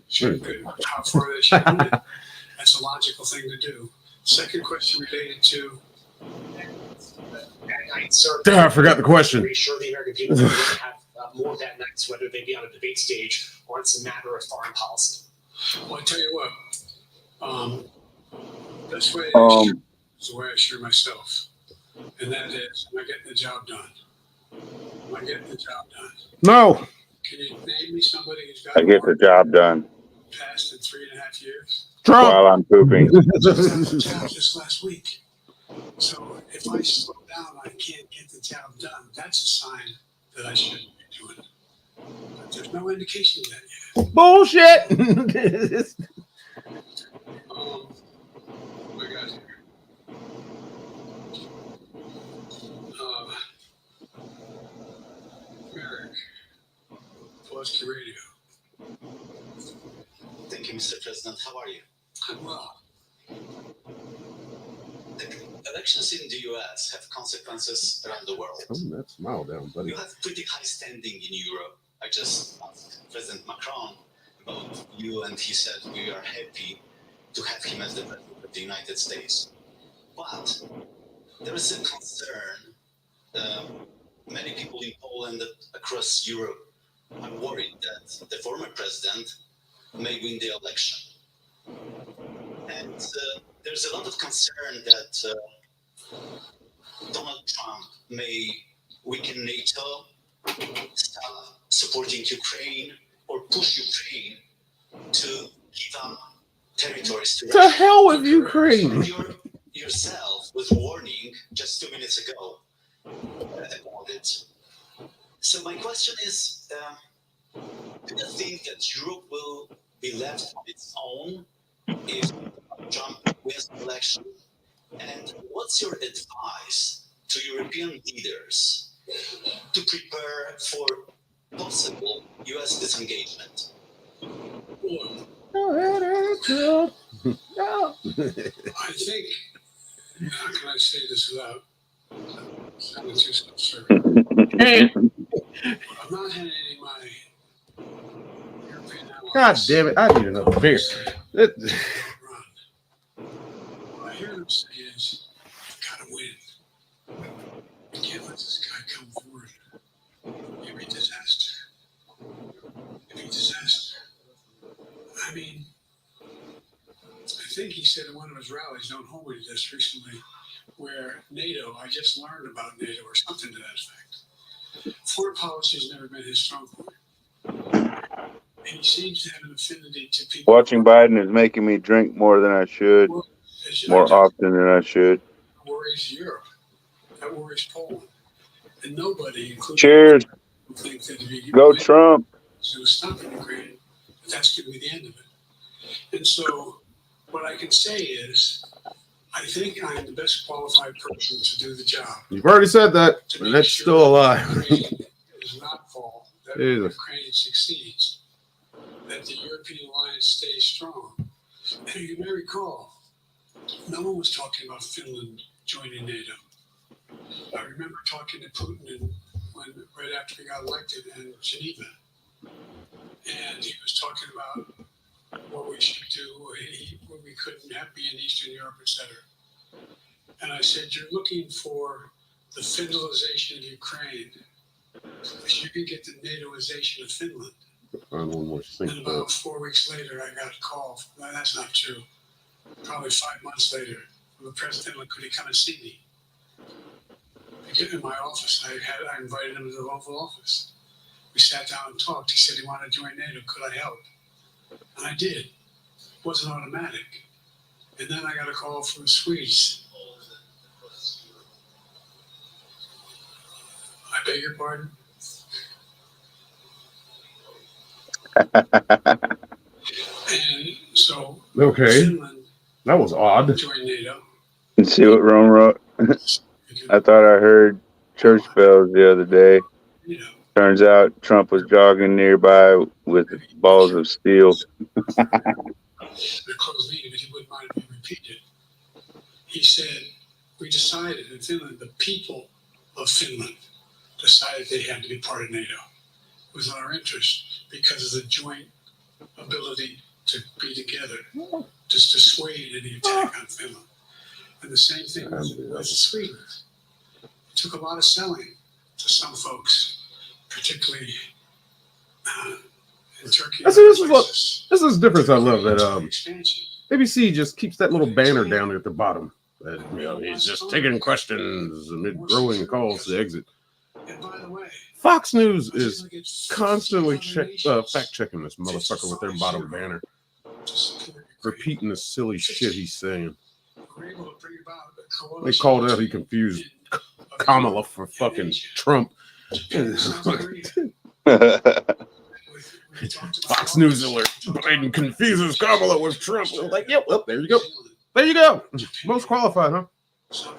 should how far they should move. That's a logical thing to do. Second question related to. I forgot the question. Reassure the American people that we're going to have more bad nights, whether they be on a debate stage or it's a matter of foreign policy. Well, I tell you what, this way is the way I assure myself, and that is, am I getting the job done? Am I getting the job done? No. Can you name me somebody who's got I get the job done. Passed in 3.5 years? Trump. While I'm pooping. Just last week. So if I slow down, I can't get the job done. That's a sign that I shouldn't be doing it. But there's no indication of that yet. Bullshit. What I got here? Merrick, Pulaski Radio. Thank you, Mr. President. How are you? I'm well. The elections in the US have consequences around the world. Tone that smile down, buddy. You have pretty high standing in Europe. I just asked President Macron about you, and he said we are happy to have him as the President of the United States. But there is a concern. Many people in Poland and across Europe are worried that the former president may win the election. And there's a lot of concern that Donald Trump may weaken NATO, stop supporting Ukraine, or push Ukraine to give up territories to To hell with Ukraine. You yourself was warning just 2 minutes ago about it. So my question is, do you think that Europe will be left on its own if Trump wins the election? And what's your advice to European leaders to prepare for possible US disengagement? I think, how can I say this without sounding too self-serving? I'm not had any of my European allies. God damn it! I need another beer. What I hear them say is, "You've got to win. You can't let this guy come forward. It'd be disaster. It'd be disaster." I mean, I think he said at one of his rallies, don't hold me to this, recently, where NATO, I just learned about NATO or something to that effect. Foreign policy has never been his strong point. And he seems to have an affinity to people. Watching Biden is making me drink more than I should, more often than I should. That worries Europe. That worries Poland. And nobody, including Cheers. think that if you Go Trump. So stopping Ukraine, that's going to be the end of it. And so what I can say is, I think I'm the best qualified person to do the job. You've already said that, and that's still a lie. Ukraine does not fall, that Jesus. Ukraine succeeds, that the European alliance stays strong. And you may recall, no one was talking about Finland joining NATO. I remember talking to Putin right after he got elected in Geneva. And he was talking about what we should do, what we couldn't be in Eastern Europe, etc. And I said, you're looking for the Finlandization of Ukraine. If you can get the NATOization of Finland. Find one more thing. And about 4 weeks later, I got a call. No, that's not true. Probably 5 months later, from the president of Finland, could he come and see me? Because in my office, I invited him to the Oval Office. We sat down and talked. He said he wanted to join NATO. Could I help? And I did. It wasn't automatic. And then I got a call from the Swedes. I beg your pardon? And so Okay. Finland That was odd. joined NATO. And see what Rome wrote. I thought I heard church bells the other day. Turns out Trump was jogging nearby with balls of steel. The closed meeting, but he wouldn't mind being repeated. He said, we decided in Finland, the people of Finland decided they had to be part of NATO. It was in our interest because of the joint ability to be together, just to dissuade any attack on Finland. And the same thing with Sweden. It took a lot of selling to some folks, particularly in Turkey. This is the difference I love that ABC just keeps that little banner down there at the bottom. That, he's just taking questions amid growing calls to exit. And by the way, Fox News is constantly fact checking this motherfucker with their bottom banner, repeating the silly shit he's saying. we're able to bring about a coalition. They called out he confused Kamala for fucking Trump. Fox News alert. Biden confuses Kamala with Trump. Like, yeah, well, there you go. There you go. Most qualified, huh?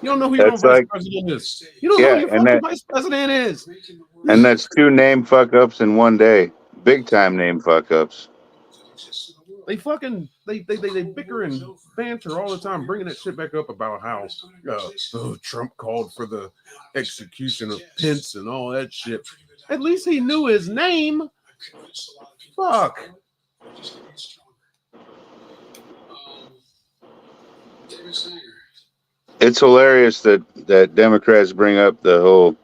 You don't know who your own That's vice like, president is. You don't know who your fucking vice president is. And that's 2 name fuck ups in one day. Big time name fuck ups. They fucking they bicker and banter all the time, bringing that shit back up about how Trump called for the execution of Pence and all that shit. At least he knew his name. Fuck. It's hilarious that Democrats bring up the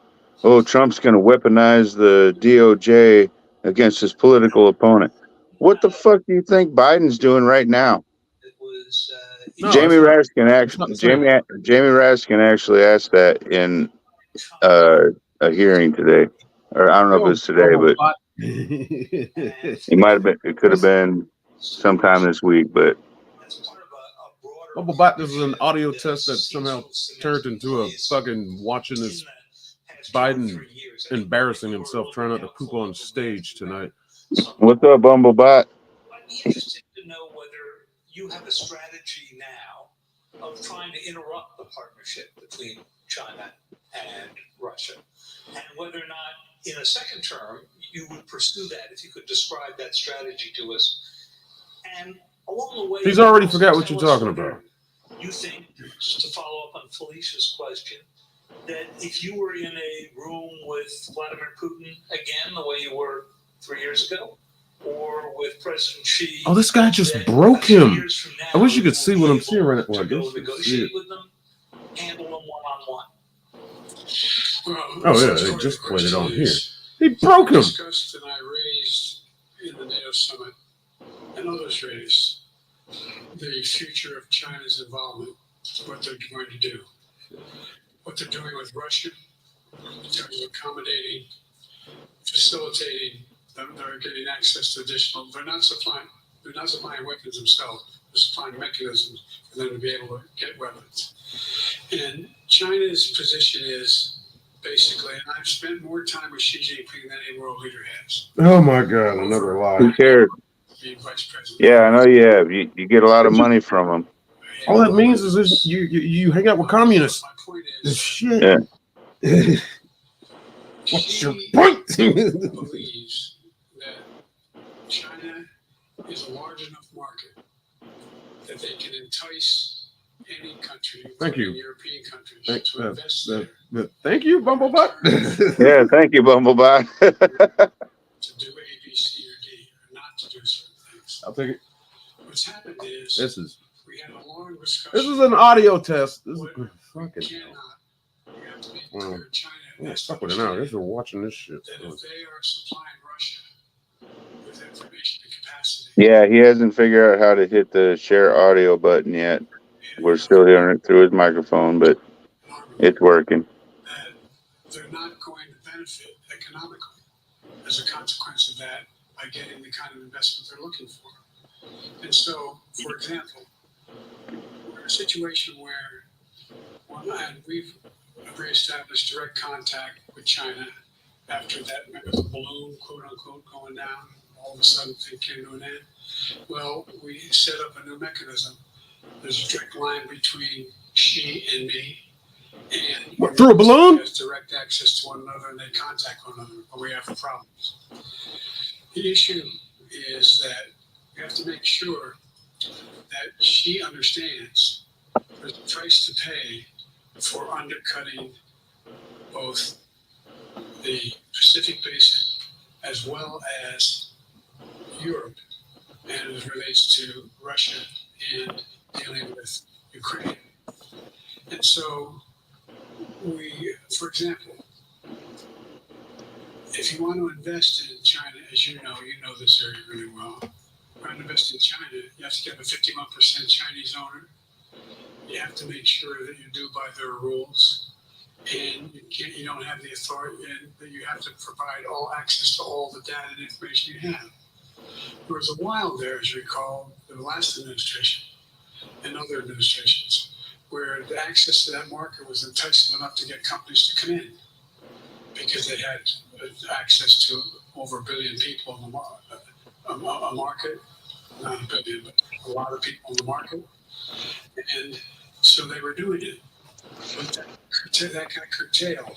whole, Trump's going to weaponize the DOJ against his political opponent. What the fuck do you think Biden's doing right now? No, Jamie Raskin Jamie Raskin actually asked that in a hearing today, or I don't know if it was today, but it might have been. It could have been sometime this week, but. Bubblebot, this is an audio test that somehow turned into a fucking watching this Biden embarrassing himself trying not to poop on stage tonight. What's up, Bumblebot? I'm interested to know whether you have a strategy now of trying to interrupt the partnership between China and Russia, and whether or not in a second term you would pursue that, if you could describe that strategy to us. And along the way, he's already forgot what you're talking about. You think, just to follow up on Felicia's question, that if you were in a room with Vladimir Putin again, the way you were 3 years ago, or with President Xi, oh, this guy just broke him. I wish you could see what I'm seeing right now. Well, I guess negotiate with them, handle them one-on-one. Oh yeah, they just played it on here. He broke him. Discussed and I raised in the NATO summit, and others raised the future of China's involvement, what they're going to do, what they're doing with Russia in terms of accommodating, facilitating. They're getting access to additional. They're not supplying weapons themselves. They're supplying mechanisms for them to be able to get weapons. And China's position is basically, and I've spent more time with Xi Jinping than any world leader has. Oh my God, another lie. Who cares? Being vice president. Yeah, I know you have. You get a lot of money from him. All that means is you hang out with communists. Shit. Yeah. What's your point? Believes that China is a large enough market that they can entice any country, thank you, European countries, to invest there. Thank you, Bumblebot. Yeah, thank you, Bumblebot. To do A, B, C, or D, or not to do certain things. I'll take it. What's happened is we had a long discussion. This is an audio test. This is fucking. You have to be clear, China. Stuck with it now. They're watching this shit. That if they are supplying Russia with information and capacity. Yeah, he hasn't figured out how to hit the share audio button yet. We're still hearing it through his microphone, but it's working. That they're not going to benefit economically as a consequence of that by getting the kind of investment they're looking for. And so, for example, we're in a situation where we've reestablished direct contact with China after that, remember the balloon, quote unquote, going down, all of a sudden things came to an end. Well, we set up a new mechanism. There's a direct line between Xi and me. And what, through a balloon? Has direct access to one another and they contact one another, but we have problems. The issue is that we have to make sure that Xi understands there's a price to pay for undercutting both the Pacific Basin as well as Europe, and as relates to Russia and dealing with Ukraine. And so we, for example, if you want to invest in China, as you know this area really well, want to invest in China, you have to get a 51% Chinese owner. You have to make sure that you do by their rules, and you don't have the authority, and that you have to provide all access to all the data and information you have. There was a while there, as you recall, in the last administration and other administrations, where the access to that market was enticing enough to get companies to come in because they had access to over 1 billion people in the market, not 1 billion, but a lot of people in the market. And so they were doing it. But that got curtailed.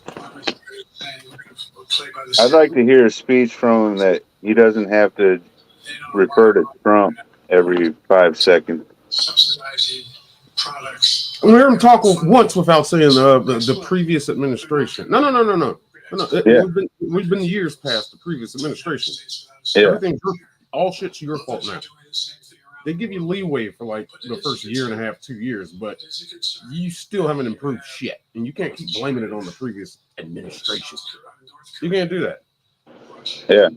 I was saying we're going to play by the I'd like to hear a speech from him that he doesn't have to refer to Trump every 5 seconds. subsidizing products. I heard him talk once without saying the previous administration. No. Yeah. We've been years past the previous administration. Yeah. Everything's all shit's your fault now. They give you leeway for like the first year and a half, 2 years, but you still haven't improved shit, and you can't keep blaming it on the previous administration. You can't do that. Yeah.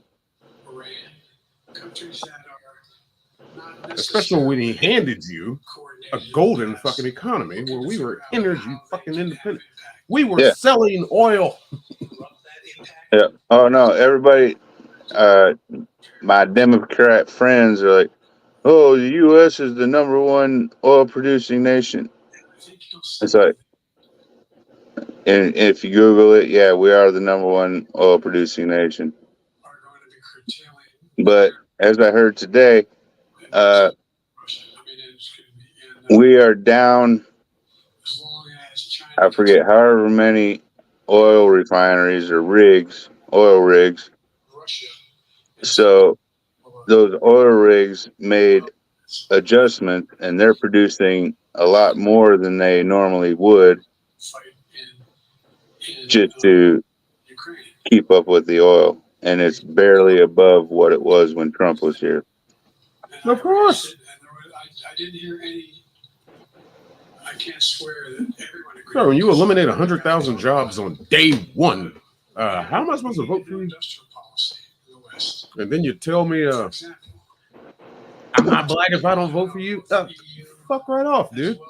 Especially when he handed you a golden fucking economy where we were energy fucking independent. We were selling oil. Yeah. Oh no, everybody, my Democrat friends are like, "Oh, the U.S. is the #1 oil-producing nation." It's like, and if you Google it, yeah, we are the #1 oil-producing nation. But as I heard today, we are down. I forget however many oil refineries or oil rigs. So those oil rigs made adjustments, and they're producing a lot more than they normally would, just to keep up with the oil. And it's barely above what it was when Trump was here. Of course. I didn't hear any. I can't swear that everyone agreed. So when you eliminate 100,000 jobs on day one, how am I supposed to vote for you? And then you tell me I'm not black if I don't vote for you? Fuck right off, dude.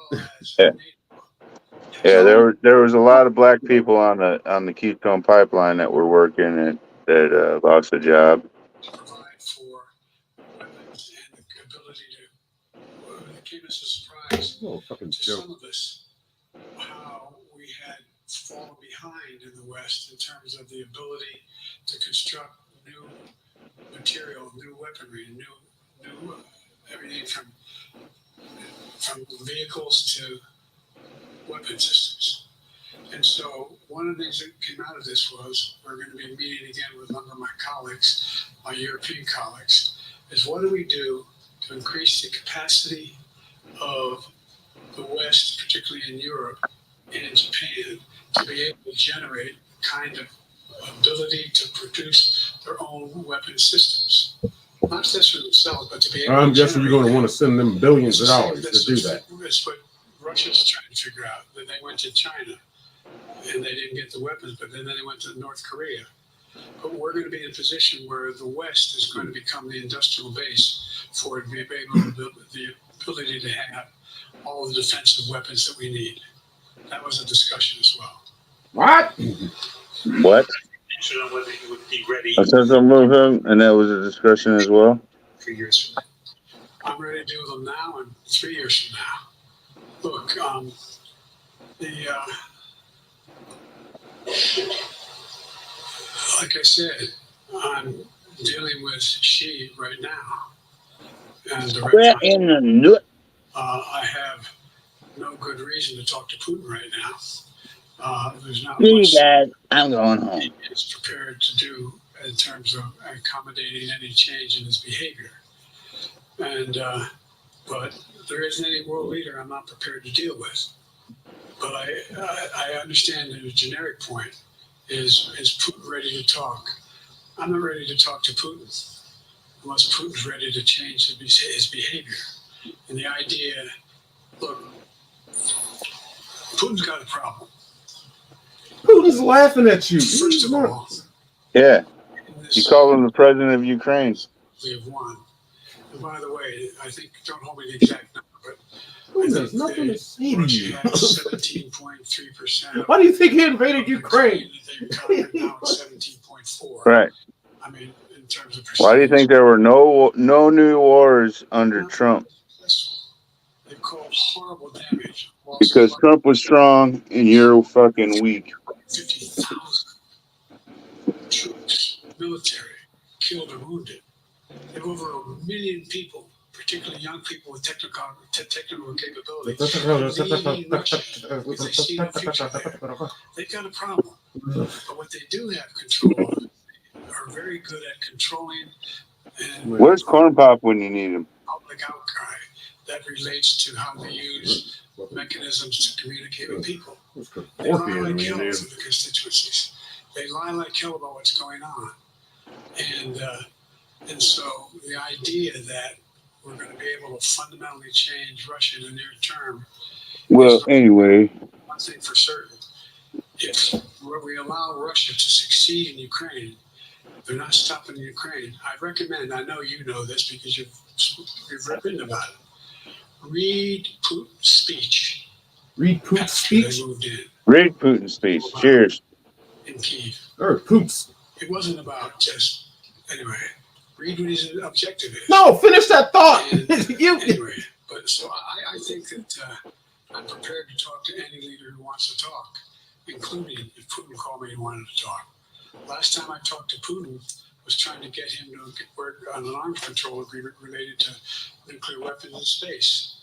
Yeah, there was a lot of black people on the Keystone Pipeline that were working and that lost a job. It came as a surprise to some of us how we had fallen behind in the West in terms of the ability to construct new material, new weaponry, new everything from vehicles to weapon systems. And so one of the things that came out of this was we're going to be meeting again with one of my colleagues, my European colleagues, is what do we do to increase the capacity of the West, particularly in Europe and in Japan, to be able to generate kind of ability to produce their own weapon systems. Not just for themselves, but to be able I'm to guessing you're going to want to send them billions of dollars to do that. That's what Russia's trying to figure out. That they went to China and they didn't get the weapons, but then they went to North Korea. But we're going to be in a position where the West is going to become the industrial base for the ability to have all the defensive weapons that we need. That was a discussion as well. What? On whether you would be ready. I said something with him, and that was a discussion as well. 3 years from now. I'm ready to do them now and 3 years from now. Look, like I said, I'm dealing with Xi right now. And Where in the nut? I have no good reason to talk to Putin right now. There's not much I'm going home. he is prepared to do in terms of accommodating any change in his behavior. And but there isn't any world leader I'm not prepared to deal with. But I understand that a generic point is Putin ready to talk? I'm not ready to talk to Putin unless Putin's ready to change his behavior. And the idea, look, Putin's got a problem. Putin's laughing at you. First of all, Yeah. You call him the president of Ukraine. we have won. And by the way, I think, don't hold me to the exact number, but There's nothing to say to you. 17.3%. Why do you think he invaded Ukraine? They've conquered now at 17.4. Right. I mean, in terms of Why do you think there were no new wars under Trump? They've caused horrible damage Because Trump was strong and you're fucking weak. 50,000 troops, military, killed or wounded. There were over 1 million people, particularly young people with technical capabilities, leaving Russia because they see no future there. They've got a problem. But what they do have control of, are very good at controlling and Where's Corn Pop when you need him? public outcry that relates to how they use mechanisms to communicate with people. They lie like hell to the constituencies. They lie like hell about what's going on. And so the idea that we're going to be able to fundamentally change Russia in the near term. Well, anyway. One thing for certain, if we allow Russia to succeed in Ukraine, they're not stopping Ukraine. I recommend, I know you know this because you've written about it. Read Putin's speech. Read Putin's speech? They moved in. Read Putin's speech. Cheers. In Kyiv. Or Poops. It wasn't about just, anyway, read what his objective is. No, finish that thought. Anyway, but so I think that I'm prepared to talk to any leader who wants to talk, including if Putin called me and wanted to talk. Last time I talked to Putin was trying to get him to work on an arms control agreement related to nuclear weapons in space.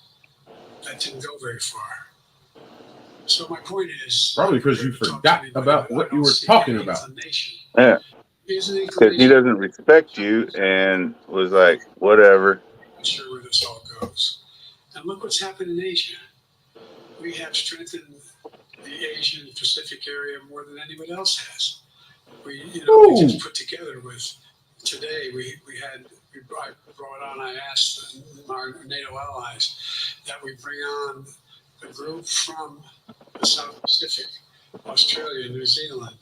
That didn't go very far. So my point is... Probably because you forgot about what you were talking about. Yeah. Because he doesn't respect you and was like, whatever. I'm sure where this all goes. And look what's happened in Asia. We have strengthened the Asian Pacific area more than anyone else has. We just put together with today. I brought on. I asked our NATO allies that we bring on a group from the South Pacific, Australia, New Zealand,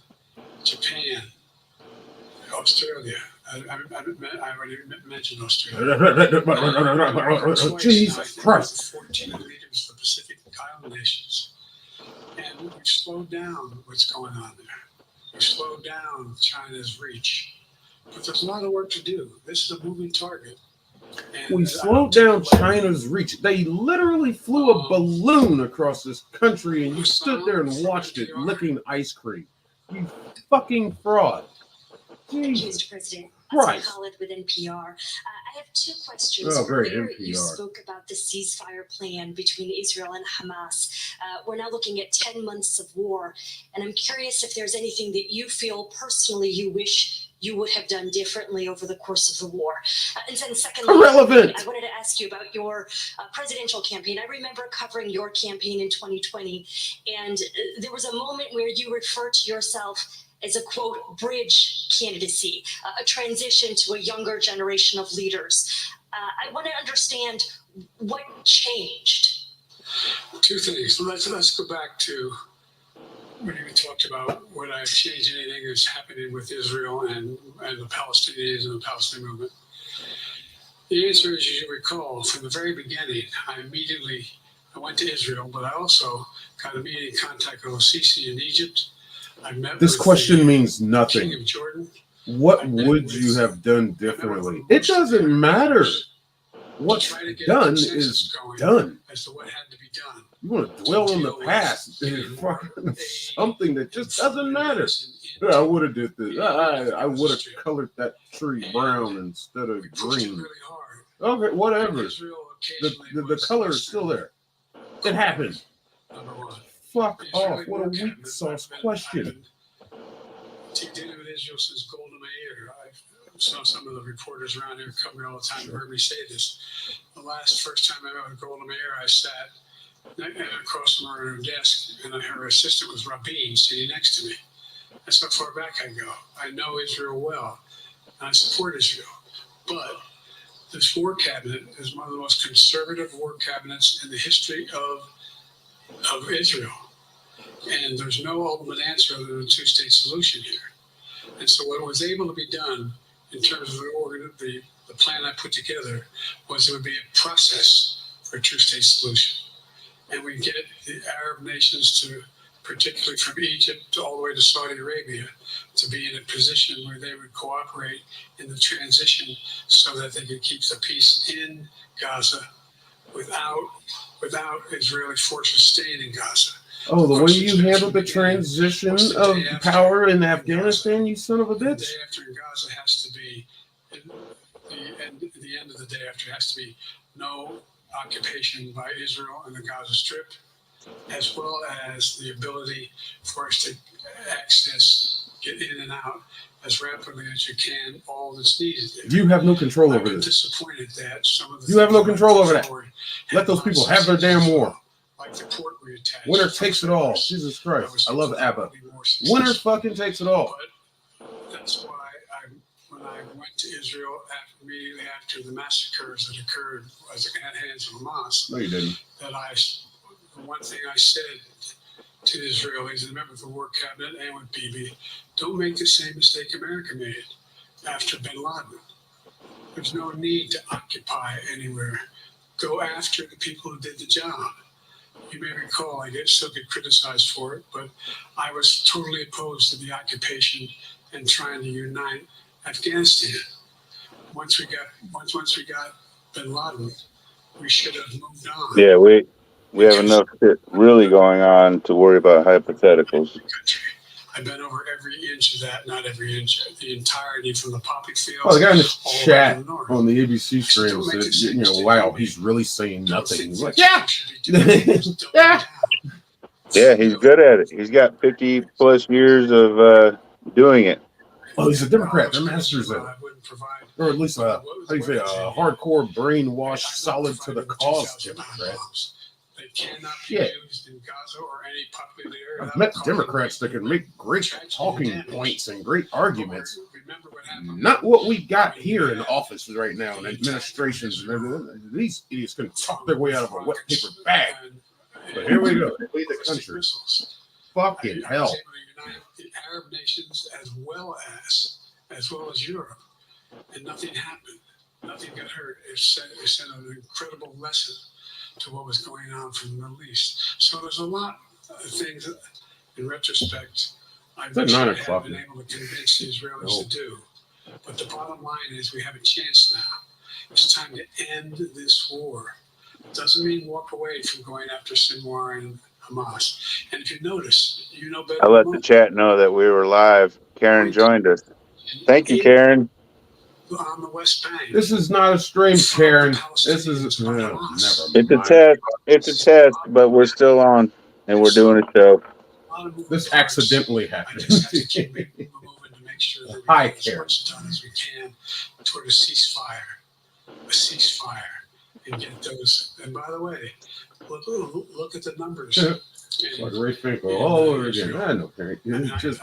Japan, Australia. I already mentioned Australia. Jesus Christ. 14 leaders of the Pacific Island nations. And we've slowed down what's going on there. We've slowed down China's reach. But there's a lot of work to do. This is a moving target. We slowed down China's reach. They literally flew a balloon across this country and you stood there and watched it licking ice cream. You fucking fraud. Thank you, Mr. President. Right. Khalid with NPR. I have two questions. Oh, great, Earlier, NPR. you spoke about the ceasefire plan between Israel and Hamas. We're now looking at 10 months of war, and I'm curious if there's anything that you feel personally you wish you would have done differently over the course of the war. And then secondly, Irrelevant. I wanted to ask you about your presidential campaign. I remember covering your campaign in 2020, and there was a moment where you referred to yourself as a, quote, bridge candidacy, a transition to a younger generation of leaders. I want to understand what changed. Two things. Let's go back to when you talked about would I have changed anything that's happening with Israel and the Palestinians and the Palestinian movement. The answer is, as you recall, from the very beginning, I went to Israel, but I also got immediate contact with Sisi in Egypt. This question means nothing. King of Jordan. What would you have done differently? It doesn't matter. What's done is done. As to what had to be done. You want to dwell on the past. Something that just doesn't matter. I would have did this. I would have colored that tree brown instead of green. Okay, whatever. The color is still there. It happened. Fuck off. What a weak sauce question. Take dinner with Israel since Golda Meir. I saw some of the reporters around here come here all the time and heard me say this. First time I met with Golda Meir, I sat across from her desk, and her assistant was Rabin sitting next to me. That's how far back I go. I know Israel well. I support Israel. But this war cabinet is one of the most conservative war cabinets in the history of Israel. And there's no ultimate answer other than a two-state solution here. And so what was able to be done in terms of the plan I put together was it would be a process for a two-state solution. And we get the Arab nations to, particularly from Egypt all the way to Saudi Arabia, to be in a position where they would cooperate in the transition so that they could keep the peace in Gaza, without Israeli forces staying in Gaza. Oh, the way you handled the transition of power in Afghanistan, you son of a The bitch. day after in Gaza has to be, the end of the day after has to be no occupation by Israel in the Gaza Strip, as well as the ability for us to get in and out as rapidly as you can, all that's needed there. You have no control over I'm this. disappointed that some of the You have no things control over put that. forward Let those people have their damn war. like the port reattachment. Winner takes it all. Jesus Christ. I love ABBA. Winner fucking takes it all. But that's why when I went to Israel immediately after the massacres that occurred at the hands of Hamas, No, you didn't. the one thing I said to the Israelis and a member of the war cabinet and with Bibi, don't make the same mistake America made after bin Laden. There's no need to occupy anywhere. Go after the people who did the job. You may recall, I still get criticized for it, but I was totally opposed to the occupation and trying to unite Afghanistan. Once we got bin Laden, we should have moved on. Yeah, we have enough shit really going on to worry about hypotheticals. I've been over every inch of that, not every inch, the entirety from the poppy fields. Oh, the guy in the all chat around the north. on the ABC stream said, wow, he's really saying nothing. He's like, Yeah. yeah. Yeah, he's good at it. He's got 50 plus years of doing it. Oh, he's a Democrat. They're masters at it. Or at least, how do you say, a hardcore brainwashed, solid to the cause Democrat. They cannot be Shit. used in Gaza or any populated area. I've met Democrats that can make great talking points and great arguments. Not what we got here in office right now, and administrations and everything. These idiots can talk their way out of a wet paper bag. But here we go. They lead the country. Fucking hell. The Arab nations as well as Europe, and nothing happened. Nothing got hurt. It sent an incredible lesson to what was going on from the Middle East. So there's a lot of things that, in retrospect, I wish I had been able to convince the Israelis to do. But the bottom line is we have a chance now. It's time to end this war. It doesn't mean walk away from going after Sinwar and Hamas. And if you notice, you know better. I let the chat know that we were live. Karen joined us. Thank you, Karen. On the West Bank. This is not a stream, Karen. This is never. It's a test. It's a test, but we're still on and we're doing a show. This accidentally happened. Hi, Karen. As much done as we can toward a ceasefire, and get those. And by the way, look at the numbers. Like Ray Finkel all over again. I know, Karen. Just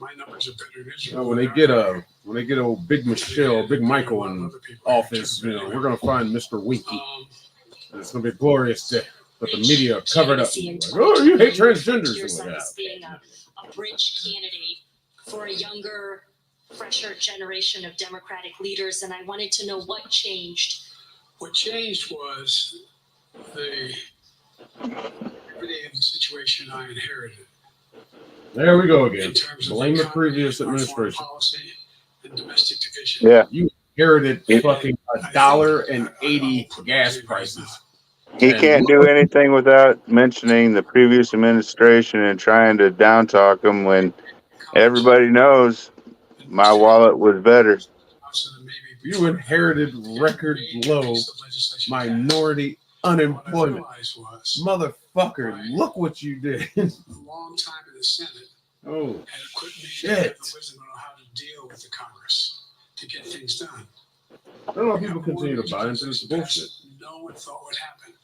my numbers are better than Israel. when they get old Big Michelle, Big Michael in office, we're gonna find Mr. Winky. It's gonna be a glorious day. But the media covered up. Like, oh, you hate transgenders. Being a bridge candidate for a younger, fresher generation of Democratic leaders, and I wanted to know what changed. What changed was the situation I inherited. There we go again. Blame the previous administration. Policy and domestic division. Yeah. You inherited fucking $1.80 gas prices. He can't do anything without mentioning the previous administration and trying to down talk them when everybody knows my wallet was better. You inherited record low minority unemployment. Motherfucker, look what you did. A long time in the Senate. Oh, shit. The wisdom on how to deal with the Congress to get things done. I don't know if people continue to buy into this bullshit. No one thought would happen.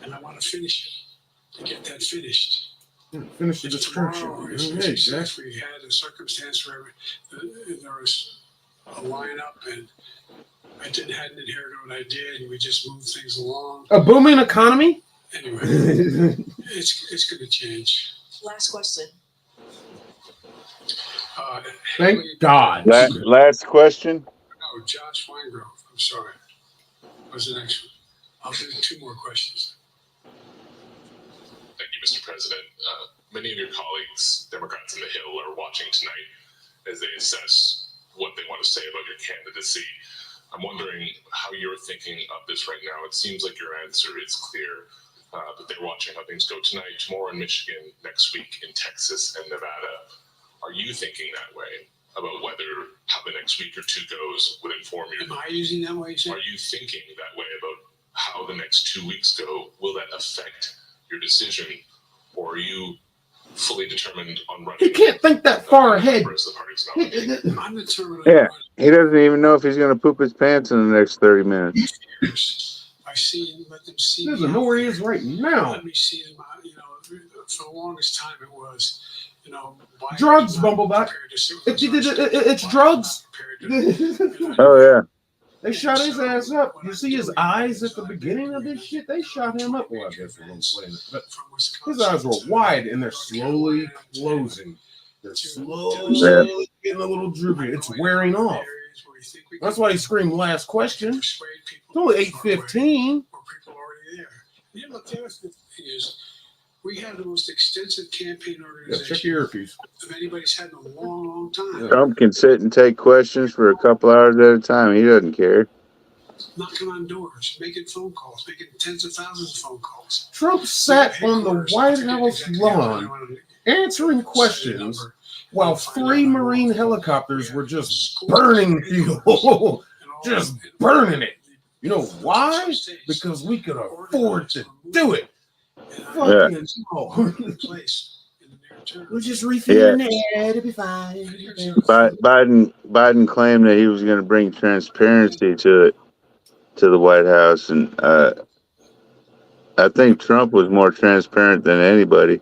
And I want to finish it, to get that finished. Finish the destruction. If we had a circumstance where there was a lineup and I hadn't inherited what I did, and we just moved things along. A booming economy? Anyway, it's going to change. Last question. Thank God. Last question. No, Josh Weingrove. I'm sorry. What's the next one? I'll do 2 more questions. Thank you, Mr. President. Many of your colleagues, Democrats on the Hill, are watching tonight as they assess what they want to say about your candidacy. I'm wondering how you're thinking of this right now. It seems like your answer is clear, but they're watching how things go tonight, tomorrow in Michigan, next week in Texas and Nevada. Are you thinking that way about whether how the next week or two goes would inform you? Am I using that way? Are you thinking that way about how the next 2 weeks go? Will that affect your decision, or are you fully determined on running? He can't think that far ahead. I'm determined. Yeah, he doesn't even know if he's going to poop his pants in the next 30 minutes. I've seen, let them see. He doesn't know where he is right now. Let me see them. For the longest time it was, drugs, Bumblebutt. It's drugs. Oh, yeah. They shot his ass up. You see his eyes at the beginning of this shit? They shot him up. Well, I guess we're going to play it. But his eyes were wide, and they're slowly closing. They're slowly getting a little droopy. It's wearing off. That's why he screamed last question. It's only 8:15. Yeah, look, the other thing is, we have the most extensive campaign organization check your earpiece. of anybody's had in a long, long time. Trump can sit and take questions for a couple hours at a time. He doesn't care. Knocking on doors, making phone calls, making tens of thousands of phone calls. Trump sat on the White House lawn answering questions while 3 Marine helicopters were just burning fuel. Just burning it. You know why? Because we could afford to do it. Fucking no. We'll just refill the air, it'll be fine. Biden claimed that he was going to bring transparency to the White House, and I think Trump was more transparent than anybody.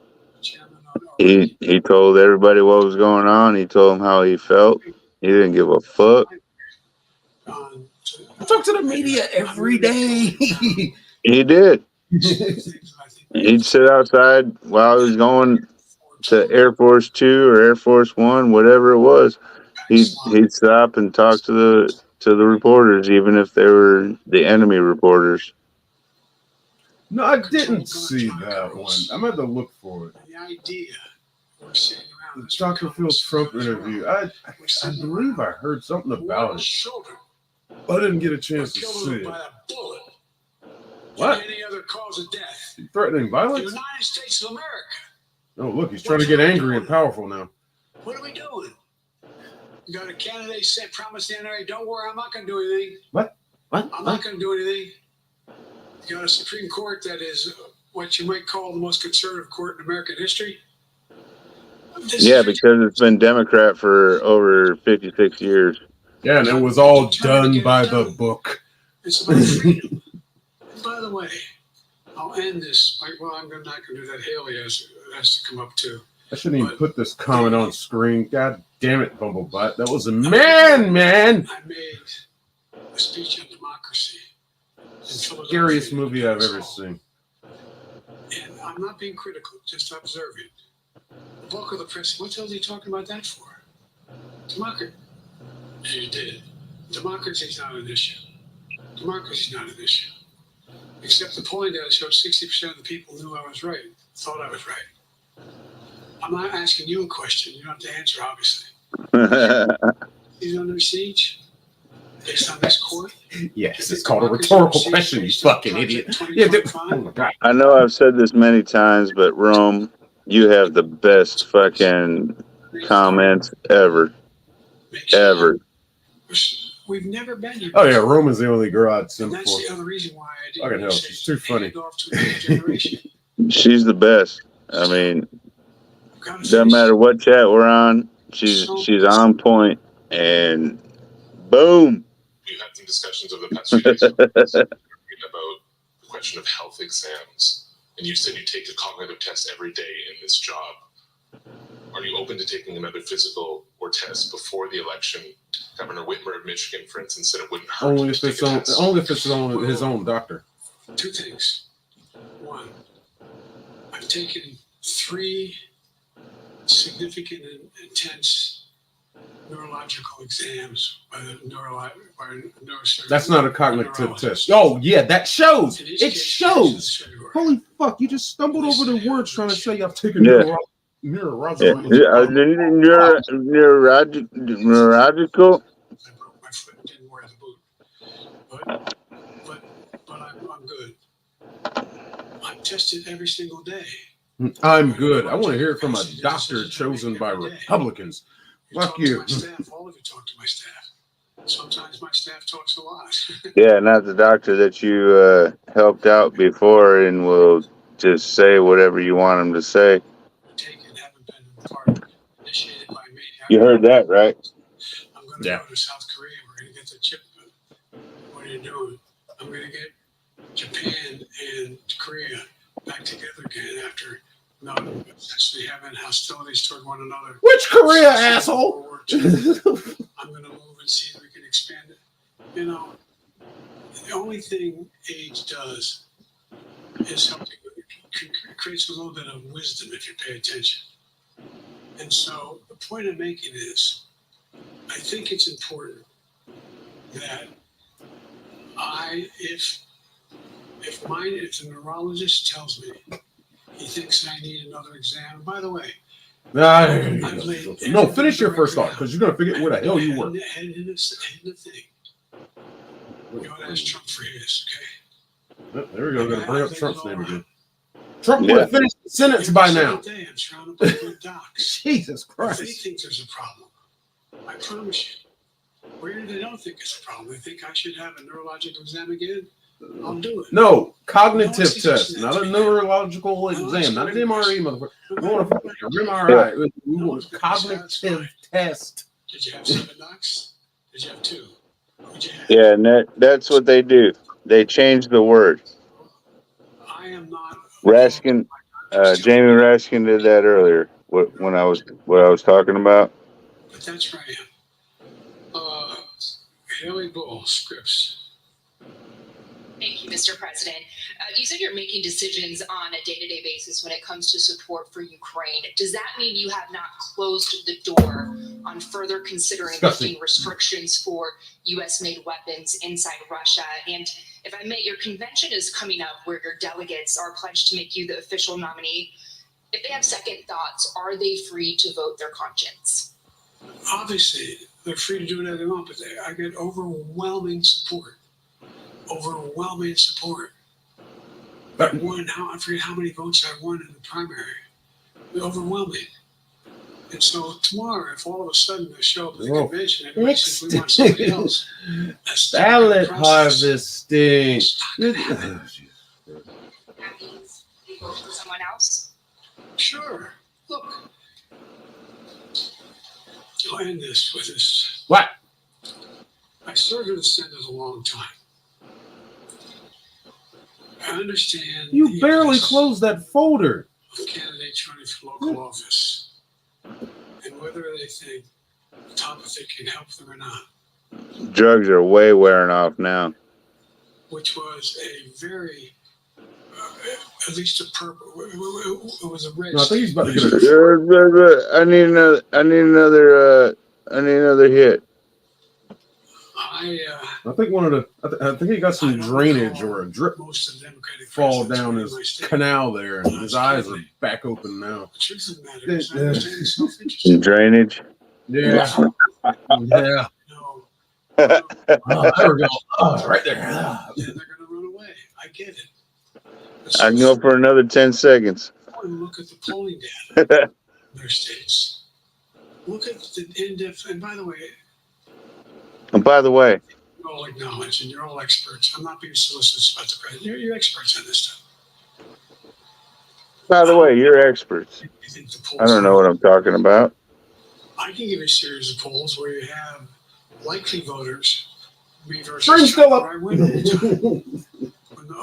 He told everybody what was going on. He told them how he felt. He didn't give a fuck. I talk to the media every day. He did. He'd sit outside while he was going to Air Force 2 or Air Force 1, whatever it was. He'd stop and talk to the reporters, even if they were the enemy reporters. No, I didn't see that one. I'm going to look for it. The idea The Dr. Phil Trump interview. I believe I heard something about it. I didn't get a chance to see it. What? Any other cause of death? Threatening violence? The United States of America. Oh, look, he's trying to get angry and powerful now. What are we doing? You got a candidate said, promise the NRA, don't worry, I'm not going to do anything. What? I'm not going to do anything. You got a Supreme Court that is what you might call the most conservative court in American history. Yeah, because it's been Democrat for over 56 years. Yeah, and it was all done by the book. It's about freedom. By the way, I'll end this. Well, I'm not going to do that. Haley has to come up too. I shouldn't even put this comment on screen. God damn it, Bumblebutt. That was a man. I made a speech on democracy. Scariest movie I've ever seen. And I'm not being critical, just observing. The bulk of the press, what the hell are you talking about that for? Democracy. You did. Democracy is not an issue. Democracy is not an issue. Except the polling data showed 60% of the people knew I was right, thought I was right. I'm not asking you a question. You don't have to answer, obviously. He's under siege based on this court? Yes, it's called a rhetorical question, you fucking idiot. Yeah, oh my God. I know I've said this many times, but Rome, you have the best fucking comments ever. Ever. We've never been here. Oh, yeah, Roman's the only girl I'd send for. That's the other reason why I didn't. Fucking hell, she's too funny. She's the best. I mean, doesn't matter what chat we're on, she's on point, and boom. We've had some discussions over the past few days about the question of health exams, and you said you take a cognitive test every day in this job. Are you open to taking another physical or test before the election? Governor Whitmer of Michigan, for instance, said it wouldn't hurt. Only if it's on his own doctor. Two things. One, I've taken 3 significant and intense neurological exams by a neurosurgeon. That's not a cognitive test. Oh, yeah, that shows. It shows. Holy fuck, you just stumbled over the words trying to say I've taken neurological. Neurological. but I'm good. I'm tested every single day. I'm good. I want to hear it from a doctor chosen by Republicans. Fuck you. My staff, all of you talk to my staff. Sometimes my staff talks a lot. Yeah, not the doctor that you helped out before and will just say whatever you want him to say. Initiated by me. You heard that, right? I'm going to go to South Korea. We're going to get the chip. What are you doing? I'm going to get Japan and Korea back together again after not essentially having hostilities toward one another. Which Korea, asshole? I'm going to move and see if we can expand it. You know, the only thing age does is something that creates a little bit of wisdom if you pay attention. And so the point I'm making is, I think it's important that if the neurologist tells me he thinks I need another exam, by the way, no, finish your first thought because you're going to forget where the hell you were. Hidden the thing. You ought to ask Trump for his, okay? There we go. Going to bring up Trump's name again. Trump would have finished the sentence by now. I'm surrounded by good docs. Jesus Christ. If they think there's a problem, I promise you. Where they don't think it's a problem, they think I should have a neurological exam again, I'll do it. No, cognitive test, not a neurological exam, not an MRE, motherfucker. We want a MRI. We want a cognitive test. Did you have 7 docs? Did you have 2? Yeah, and that's what they do. They change the word. I am not. Raskin, Jamie Raskin did that earlier. What I was talking about. But that's right. Haley Bull, Scripps. Thank you, Mr. President. You said you're making decisions on a day-to-day basis when it comes to support for Ukraine. Does that mean you have not closed the door on further considering lifting restrictions for U.S.-made weapons inside Russia? And if I may, your convention is coming up where your delegates are pledged to make you the official nominee. If they have second thoughts, are they free to vote their conscience? Obviously, they're free to do whatever they want, but I get overwhelming support. Overwhelming support. I forget how many votes I won in the primary. Overwhelming. And so tomorrow, if all of a sudden I show up at the convention, everybody says we want somebody else. Ballot harvesting. That means you vote for someone else? Sure. Look. I'll end this with this. What? I served in the Senate a long time. I understand. You barely closed that folder. Of candidates running for local office and whether they think the topic can help them or not. Drugs are way wearing off now. Which was a very, at least a purple. It was a red. No, I think he's about to get a. I need another hit. I think one of the. I think he got some drainage or a drip fall down his canal there, and his eyes are back open now. Drainage. Yeah. Yeah. Oh, there we go. Oh, right there. Yeah, they're going to run away. I get it. I can go for another 10 seconds. Look at the polling data in their states. Look at the in-depth, and by the way, you all acknowledge, and you're all experts. I'm not being solicitous about the president. You're experts on this stuff. By the way, you're experts. I don't know what I'm talking about. I can give you a series of polls where you have likely voters, me versus Friends Trump, go up. where I win all the time. When the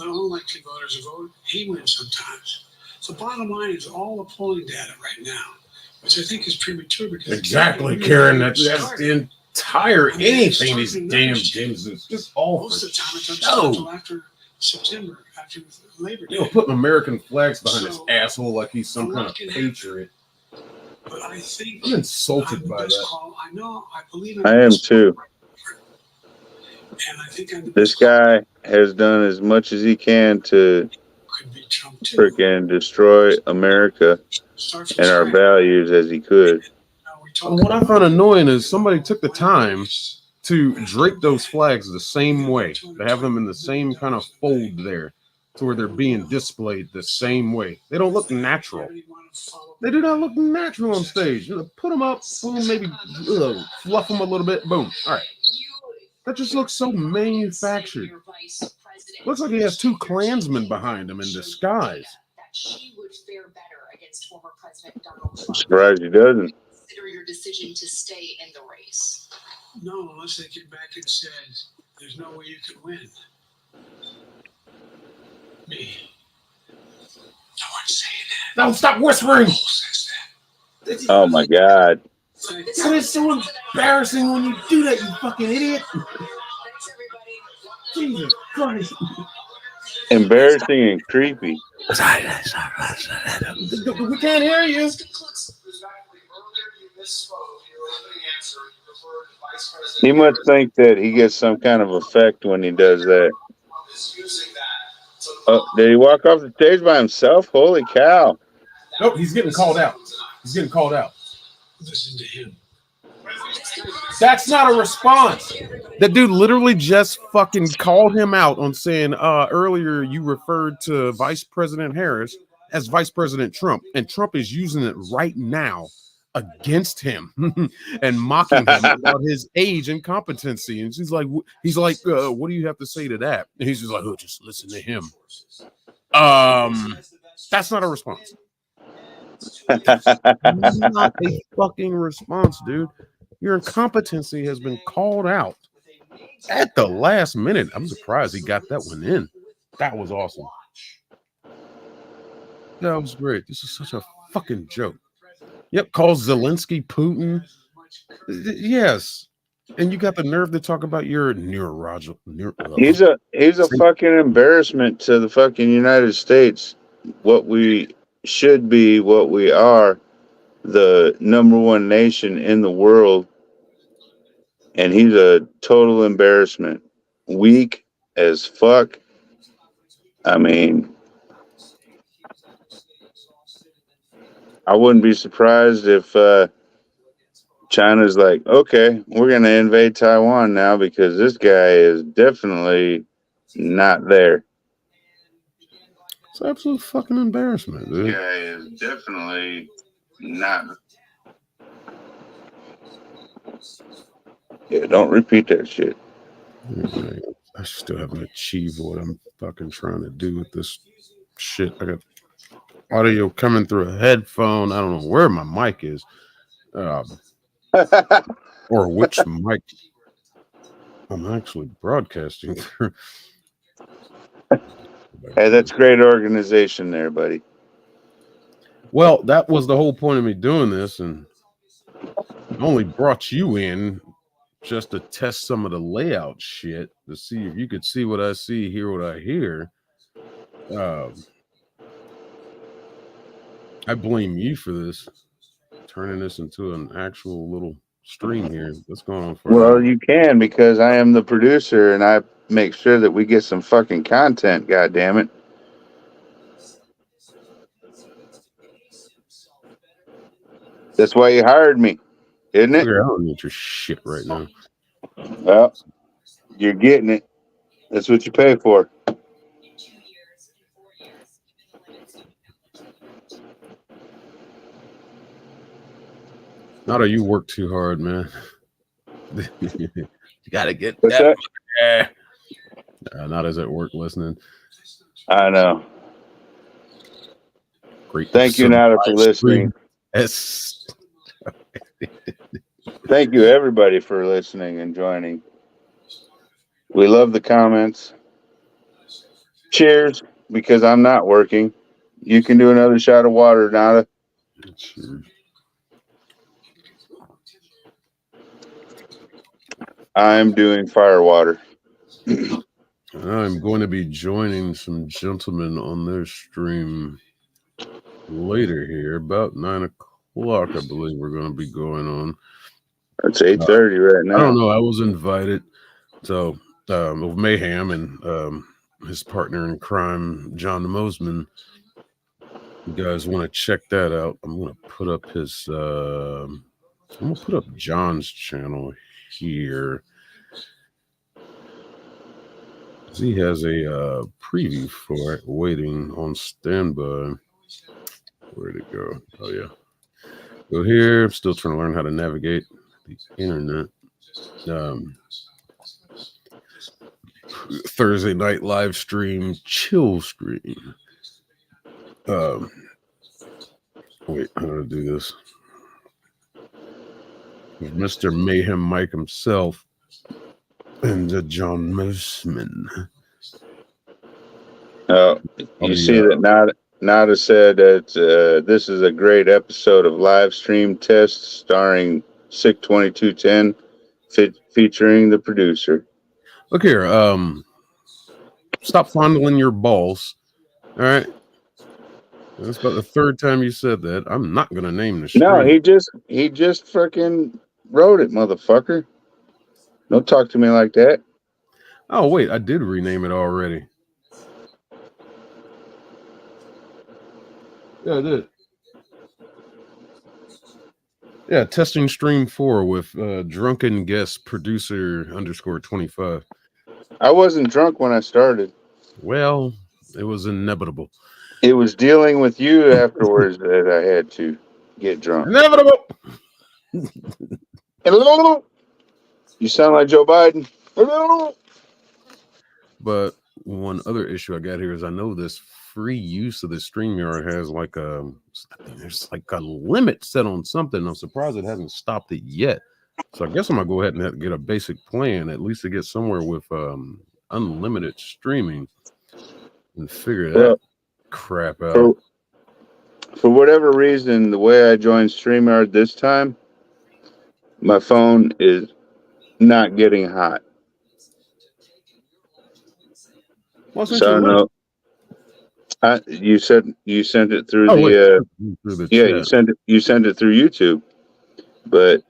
unlikely voters vote, he wins sometimes. So bottom line is all the polling data right now, which I think is premature because Exactly, Karen. That's the entire anything. These damn games is just all most for of the time it doesn't start show. until after September, after Labor Day. You know, putting American flags behind his asshole like he's some kind of patriot. But I think I'm insulted by that. I know. I believe. I am too. And I think This guy has done as much as he can to freaking destroy America and our values as he could. What I found annoying is somebody took the time to drape those flags the same way. They have them in the same kind of fold there to where they're being displayed the same way. They don't look natural. They do not look natural on stage. Put them up, boom, maybe fluff them a little bit, boom. All right. That just looks so manufactured. Looks like he has two Klansmen behind him in disguise. She would fare better against former President Donald Trump. Surprised he doesn't. Consider your decision to stay in the race. No, unless they came back and said there's no way you can win. Me. No one's saying that. No, stop whispering. Oh my God. That is so embarrassing when you do that, you fucking idiot. Jesus Christ. Embarrassing and creepy. We can't hear you. He must think that he gets some kind of effect when he does that. Did he walk off the stage by himself? Holy cow. Nope, he's getting called out. He's getting called out. Listen to him. That's not a response. That dude literally just fucking called him out on saying earlier you referred to Vice President Harris as Vice President Trump, and Trump is using it right now against him and mocking him about his age and competency. And he's like, what do you have to say to that? And he's just like, oh, just listen to him. That's not a response. Not a fucking response, dude. Your incompetency has been called out at the last minute. I'm surprised he got that one in. That was awesome. That was great. This is such a fucking joke. Yep, calls Zelensky Putin. Yes. And you got the nerve to talk about your neurological. He's a fucking embarrassment to the fucking United States. What we should be, what we are, the #1 nation in the world, and he's a total embarrassment. Weak as fuck. I mean, I wouldn't be surprised if China's like, okay, we're going to invade Taiwan now because this guy is definitely not there. It's an absolute fucking embarrassment, dude. This guy is definitely not. Yeah, don't repeat that shit. I still haven't achieved what I'm fucking trying to do with this shit. I got audio coming through a headphone. I don't know where my mic is. Or which mic I'm actually broadcasting through. Hey, that's great organization there, buddy. Well, that was the whole point of me doing this, and I only brought you in just to test some of the layout shit to see if you could see what I see, hear what I hear. I blame you for this, turning this into an actual little stream here. What's going on? Well, you can, because I am the producer and I make sure that we get some fucking content. God damn it! That's why you hired me, isn't it? I don't need your shit right now. Well, you're getting it. That's what you pay for. Not you work too hard, man. You gotta get What's that. that? Not at work listening. I know. Great. Thank you, Nada, for listening. Yes. Thank you, everybody, for listening and joining. We love the comments. Cheers, because I'm not working. You can do another shot of water, Nada. Cheers. I'm doing fire water. I'm going to be joining some gentlemen on their stream later here, about 9 o'clock, I believe we're going to be going on. It's 8:30 right now. I don't know. I was invited. So, of Mayhem and his partner in crime, John Mosman. You guys want to check that out? I'm going to put up his. I'm going to put up John's channel here. He has a preview for it waiting on standby. Where'd it go? Oh, yeah. Go here. I'm still trying to learn how to navigate the internet. Thursday night live stream, chill stream. Wait, how do I do this? Mr. Mayhem Mike himself and John Mosman. You see that Nada said that this is a great episode of live stream test starring SICK 2210 featuring the producer. Look here, stop fondling your balls. All right. That's about the third time you said that. I'm not gonna name the stream. No, he just fucking wrote it, motherfucker. Don't talk to me like that. Oh wait, I did rename it already. Yeah, I did. Yeah, testing stream 4 with drunken guest producer _25. I wasn't drunk when I started. Well, it was inevitable. It was dealing with you afterwards that I had to get drunk. Inevitable. You sound like Joe Biden. But one other issue I got here is I know this free use of the StreamYard has like there's like a limit set on something. I'm surprised it hasn't stopped it yet. So I guess I'm gonna go ahead and get a basic plan, at least to get somewhere with unlimited streaming and figure that crap out. For whatever reason, the way I joined StreamYard this time, my phone is not getting hot. So I don't know. You said you sent it through through the chat. you sent it through YouTube, but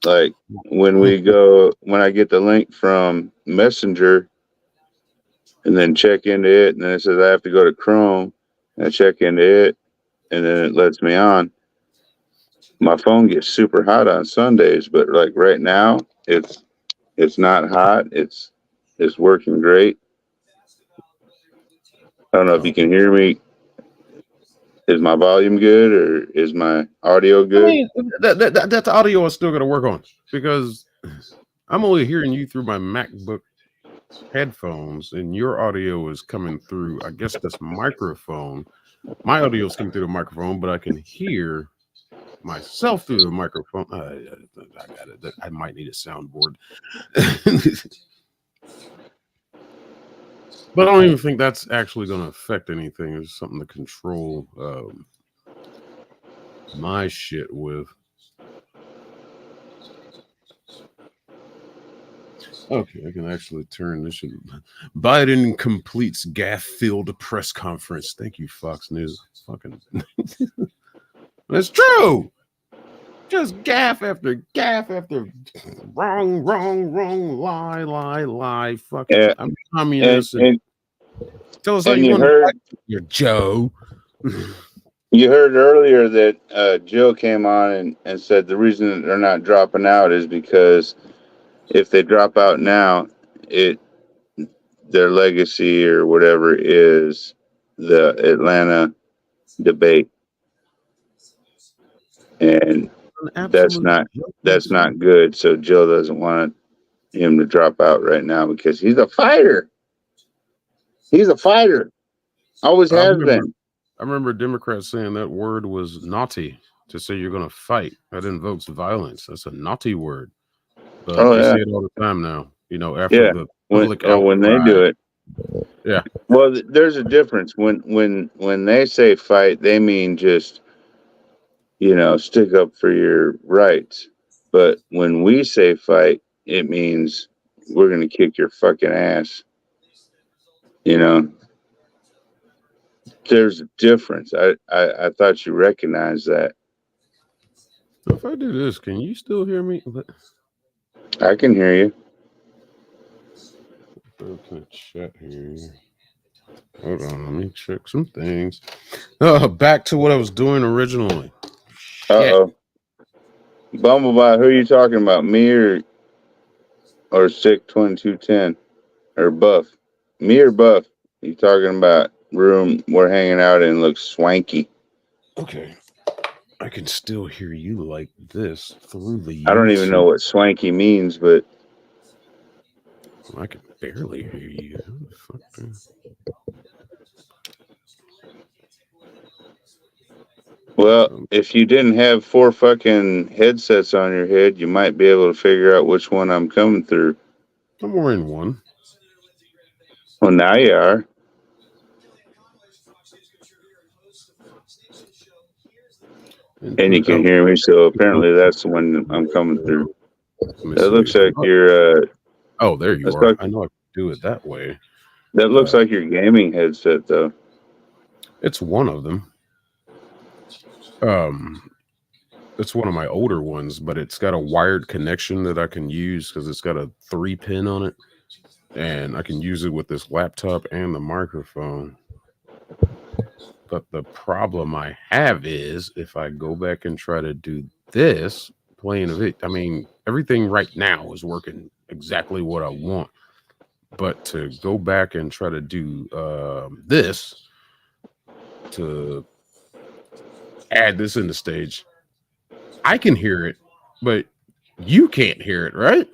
like when I get the link from Messenger and then check into it, and then it says I have to go to Chrome and I check into it, and then it lets me on. My phone gets super hot on Sundays, but like right now it's not hot. It's working great. I don't know if you can hear me. Is my volume good or is my audio good? I mean, that audio is still going to work on because I'm only hearing you through my MacBook headphones, and your audio is coming through, I guess, this microphone. My audio is coming through the microphone, but I can hear myself through the microphone. I got it. I might need a soundboard. But I don't even think that's actually going to affect anything. It's something to control my shit with. Okay, I can actually turn this. Biden completes gaffe-filled press conference. Thank you, Fox News. Fucking, that's true. Just gaffe after gaffe after wrong, lie. Fucking, I'm communist. Tell us how you want to your Joe. You heard earlier that Jill came on and said the reason that they're not dropping out is because if they drop out now, their legacy or whatever is the Atlanta debate, and that's not good. So Jill doesn't want him to drop out right now because he's a fighter. He's a fighter. Always has been. I remember Democrats saying that word was naughty to say you're going to fight. That invokes violence. That's a naughty word. But they say it all the time now. You know, after the public when they do it. Yeah. Well, there's a difference. When they say fight, they mean just, stick up for your rights. But when we say fight, it means we're going to kick your fucking ass. There's a difference. I thought you recognized that. If I do this, can you still hear me? I can hear you. Okay, chat here. Hold on, let me check some things. Back to what I was doing originally. Uh-oh. Bumblebee, who are you talking about? Me or SICK 2210? Or Buff? Me or Buff? You talking about room we're hanging out in looks swanky. Okay. I can still hear you like this through the I don't even know what swanky means, but I can barely hear you. How the fuck do... Well, if you didn't have 4 fucking headsets on your head, you might be able to figure out which one I'm coming through. I'm wearing one. Well, now you are. And you can hear me, so apparently that's the one I'm coming through. That looks like your oh, there you are. I know I can do it that way. That looks like your gaming headset, though. It's one of them. It's one of my older ones, but it's got a wired connection that I can use because it's got a 3-pin on it, and I can use it with this laptop and the microphone. But the problem I have is if I go back and try to do this, playing of it, I mean, everything right now is working exactly what I want. But to go back and try to do this, to add this in the stage, I can hear it, but you can't hear it, right?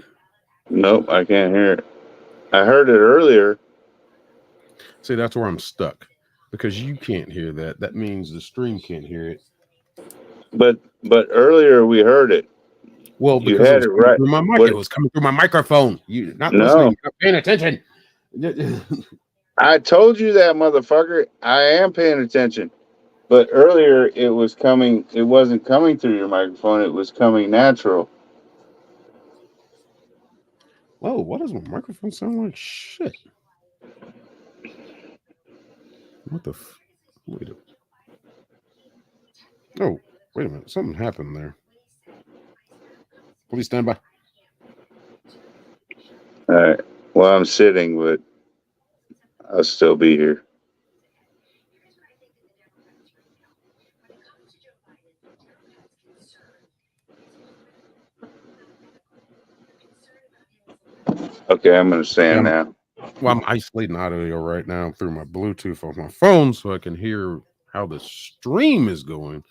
Nope, I can't hear it. I heard it earlier. See, that's where I'm stuck. Because you can't hear that. That means the stream can't hear it. But earlier we heard it. Well, you because had it right. Through my mic. It was coming through my microphone. You're not listening. You're not paying attention. I told you that, motherfucker. I am paying attention. But earlier it was coming. It wasn't coming through your microphone. It was coming natural. Whoa, what does my microphone sound like? Shit. What the wait a Oh, wait a minute. Something happened there. Please stand by. All right. Well, I'm sitting, but I'll still be here. Okay, I'm going to stand now. Well, I'm isolating audio right now through my Bluetooth on my phone so I can hear how the stream is going.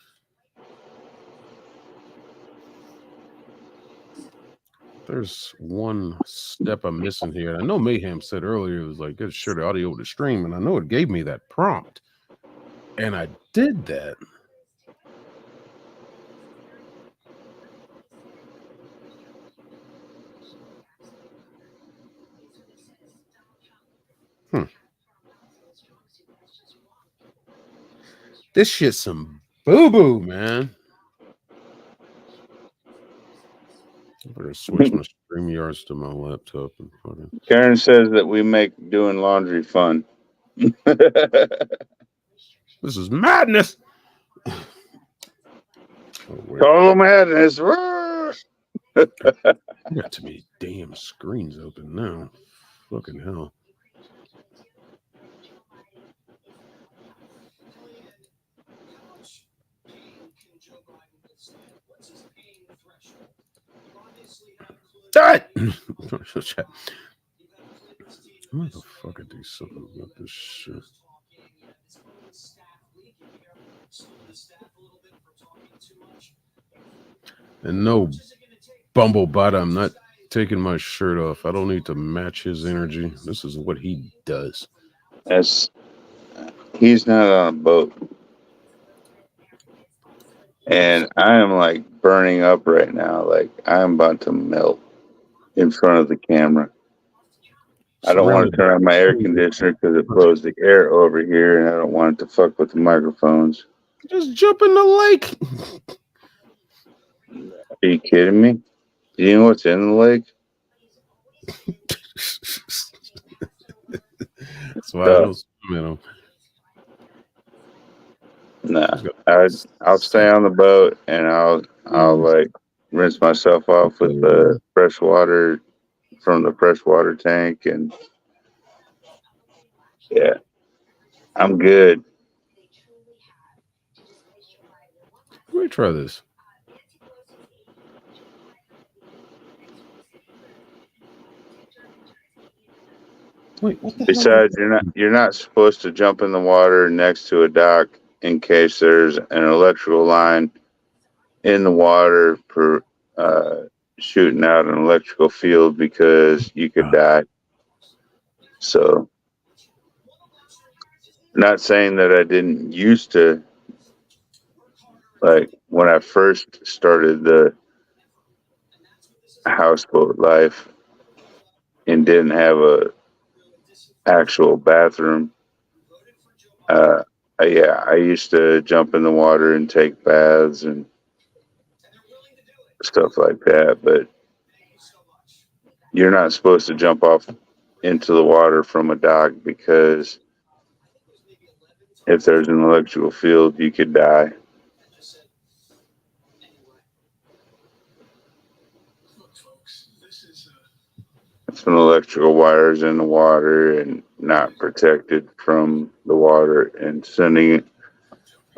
There's one step I'm missing here. I know Mayhem said earlier it was like, get share the audio of the stream, and I know it gave me that prompt. And I did that. This shit's some boo-boo, man. I better switch my StreamYards to my laptop. And Karen says that we make doing laundry fun. This is madness. Total madness. I got too many damn screens open now. Fucking hell. Chat. I'm gonna fucking do something about this shit. And no, Bumblebot, I'm not taking my shirt off. I don't need to match his energy. This is what he does. He's not on a boat. And I am like burning up right now. Like I'm about to melt in front of the camera. I don't want to turn on my air conditioner because it blows the air over here, and I don't want it to fuck with the microphones. Just jump in the lake. Are you kidding me? Do you know what's in the lake? That's why I don't swim in them. Nah, I'll stay on the boat and I'll like rinse myself off with the fresh water from the freshwater tank, and yeah, I'm good. Let me try this. Wait, what the hell? Besides, you're not supposed to jump in the water next to a dock in case there's an electrical line in the water for shooting out an electrical field because you could die. So, not saying that I didn't used to, like when I first started the houseboat life and didn't have a actual bathroom. Yeah, I used to jump in the water and take baths and stuff like that, but you're not supposed to jump off into the water from a dock because if there's an electrical field, you could die. If an electrical wires in the water and not protected from the water and sending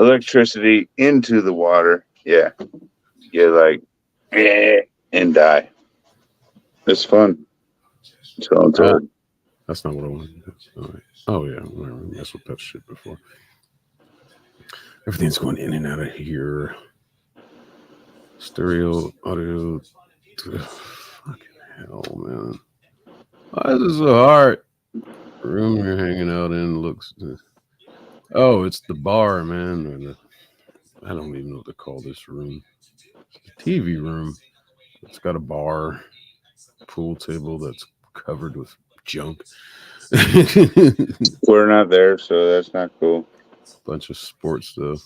electricity into the water, yeah, you like and die. It's fun. So I'm told. That's not what I wanted to do. All right. Oh yeah, I messed with that shit before. Everything's going in and out of here. Stereo, audio. Fucking hell, man. Why is this so hard? Room you're hanging out in looks. Oh, it's the bar, man. I don't even know what to call this room. It's the TV room. It's got a bar, pool table that's covered with junk. We're not there, so that's not cool. Bunch of sports stuff.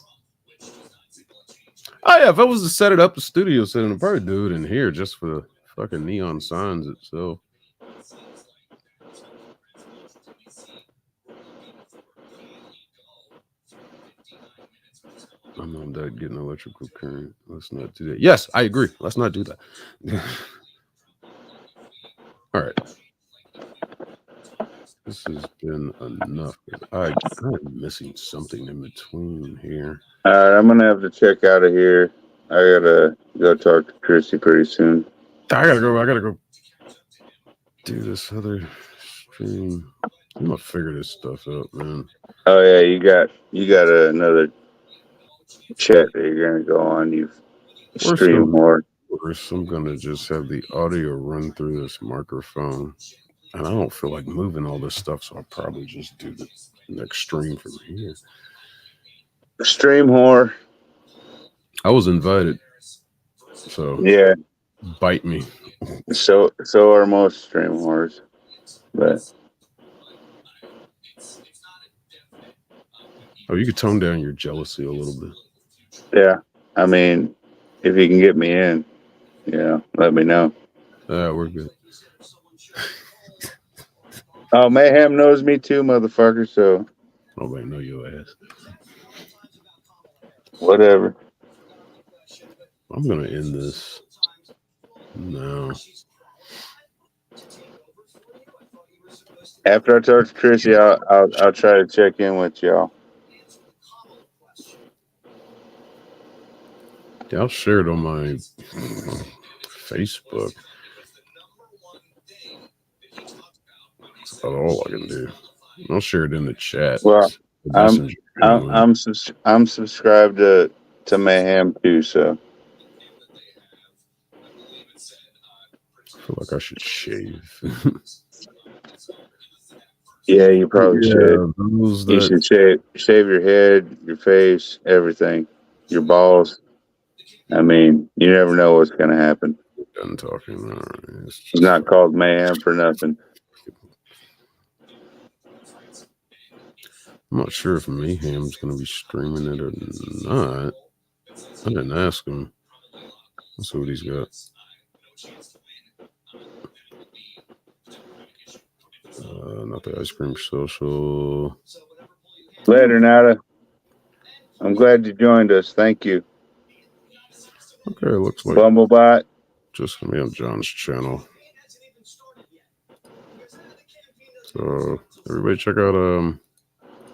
Oh yeah, if I was to set it up a studio setting, I'd probably do it in here just for the fucking neon signs itself. My mom died getting electrical current. Let's not do that. Yes, I agree. Let's not do that. All right. This has been enough. I'm missing something in between here. All right, I'm gonna have to check out of here. I gotta go talk to Chrissy pretty soon. I gotta go do this other stream. I'm gonna figure this stuff out, man. Oh yeah, you got another chat that you're gonna go on. You've streamed more. I'm gonna just have the audio run through this microphone, and I don't feel like moving all this stuff, so I'll probably just do the next stream from here. Stream whore. I was invited, so yeah, bite me. So are most stream whores, but you could tone down your jealousy a little bit. Yeah, I mean, if you can get me in, let me know. We're good. Oh, Mayhem knows me too, motherfucker. So nobody know your ass. Whatever. I'm gonna end this now. After I talk to Chrissy, I'll try to check in with y'all. Yeah, I'll share it on my Facebook. That's about all I can do. I'll share it in the chat. Well, I'm subscribed to Mayhem too, so I feel like I should shave. Yeah, you probably should. You should shave your head, your face, everything, your balls. I mean, you never know what's going to happen. Done talking. It's not called Mayhem for nothing. I'm not sure if Mayhem's going to be streaming it or not. I didn't ask him. Let's see what he's got. Not the ice cream social. Later, Nada. I'm glad you joined us. Thank you. Okay, it looks like Bumblebot. Just gonna be on John's channel. So everybody check out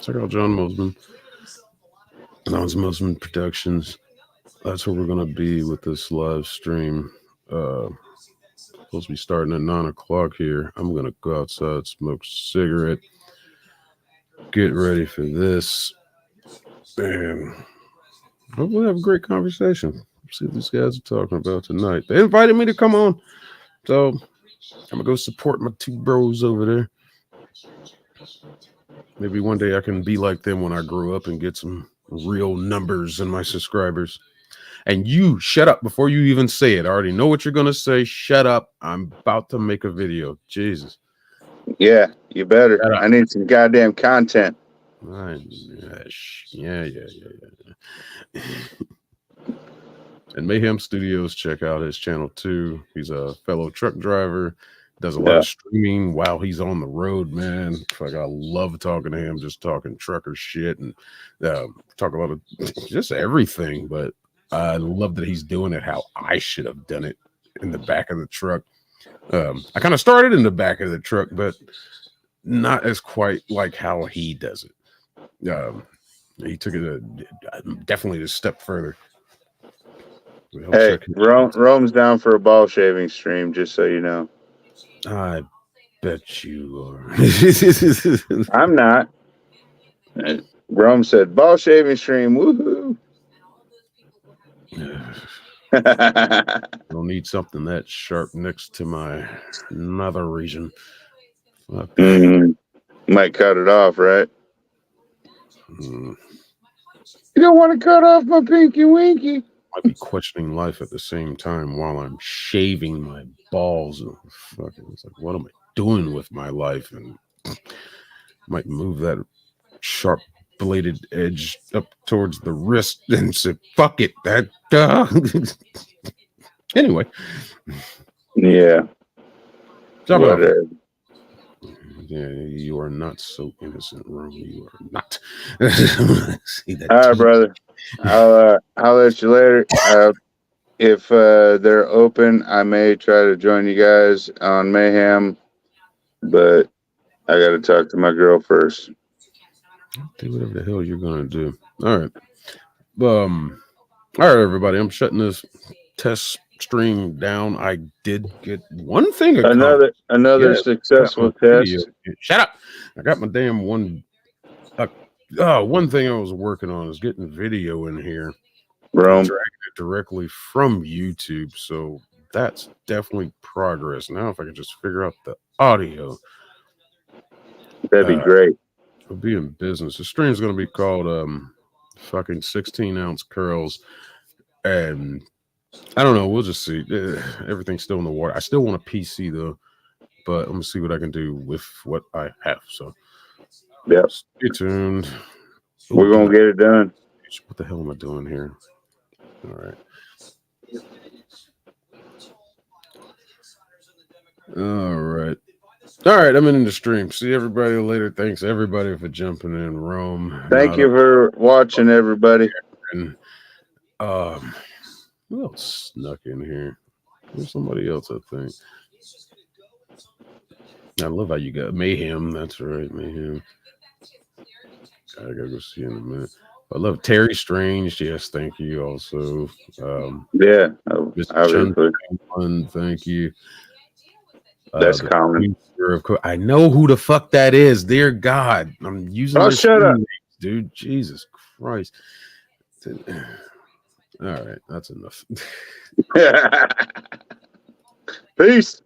John Mosman. John's Mosman Productions. That's where we're gonna be with this live stream. Supposed to be starting at 9 o'clock here. I'm gonna go outside, smoke a cigarette, get ready for this, and hopefully have a great conversation. See what these guys are talking about tonight. They invited me to come on, so I'm gonna go support my two bros over there. Maybe one day I can be like them when I grow up and get some real numbers in my subscribers. And you shut up before you even say it. I already know what you're gonna say. Shut up. I'm about to make a video. Jesus. Yeah, you better. I need some goddamn content. Yeah. And Mayhem Studios, check out his channel too. He's a fellow truck driver, does a lot of streaming while he's on the road, man. Like, I love talking to him, just talking trucker shit and talk about just everything. But I love that he's doing it how I should have done it, in the back of the truck. I kind of started in the back of the truck, but not as quite like how he does it. He took it definitely a step further. Hey, Rome's down for a ball shaving stream, just so you know. I bet you are. I'm not. Rome said ball shaving stream, woohoo. I'll need something that sharp next to my nether region. Might cut it off, right? You don't want to cut off my pinky winky. Might be questioning life at the same time while I'm shaving my balls. It's like, what am I doing with my life? And might move that sharp bladed edge up towards the wrist and say, fuck it. That anyway. Yeah. Yeah, you are not so innocent, Rome. You are not. See that? All right, brother. I'll let you later. If they're open, I may try to join you guys on Mayhem, but I got to talk to my girl first. Do whatever the hell you're gonna do. All right. All right, everybody. I'm shutting this test stream down. I did get one thing. Another successful test. Shut up. I got my damn one. One thing I was working on is getting video in here. Rome. Dragging it directly from YouTube. So that's definitely progress. Now, if I could just figure out the audio, that'd be great. We'll be in business. The stream's going to be called fucking 16-ounce curls. And I don't know. We'll just see. Everything's still in the water. I still want a PC though, but I'm gonna see what I can do with what I have. So, yeah, stay tuned. We're gonna get it done. What the hell am I doing here? All right. All right. I'm in the stream. See everybody later. Thanks everybody for jumping in. Rome. Thank you for watching, everybody. And who else snuck in here? There's somebody else, I think. I love how you got Mayhem. That's right, Mayhem. I gotta go see in a minute. I love Terry Strange. Yes, thank you. Also, yeah, Mr. Chun, thank you. That's common. I know who the fuck that is. Dear God, I'm using. Oh, shut up, dude! Jesus Christ. All right, that's enough. Peace.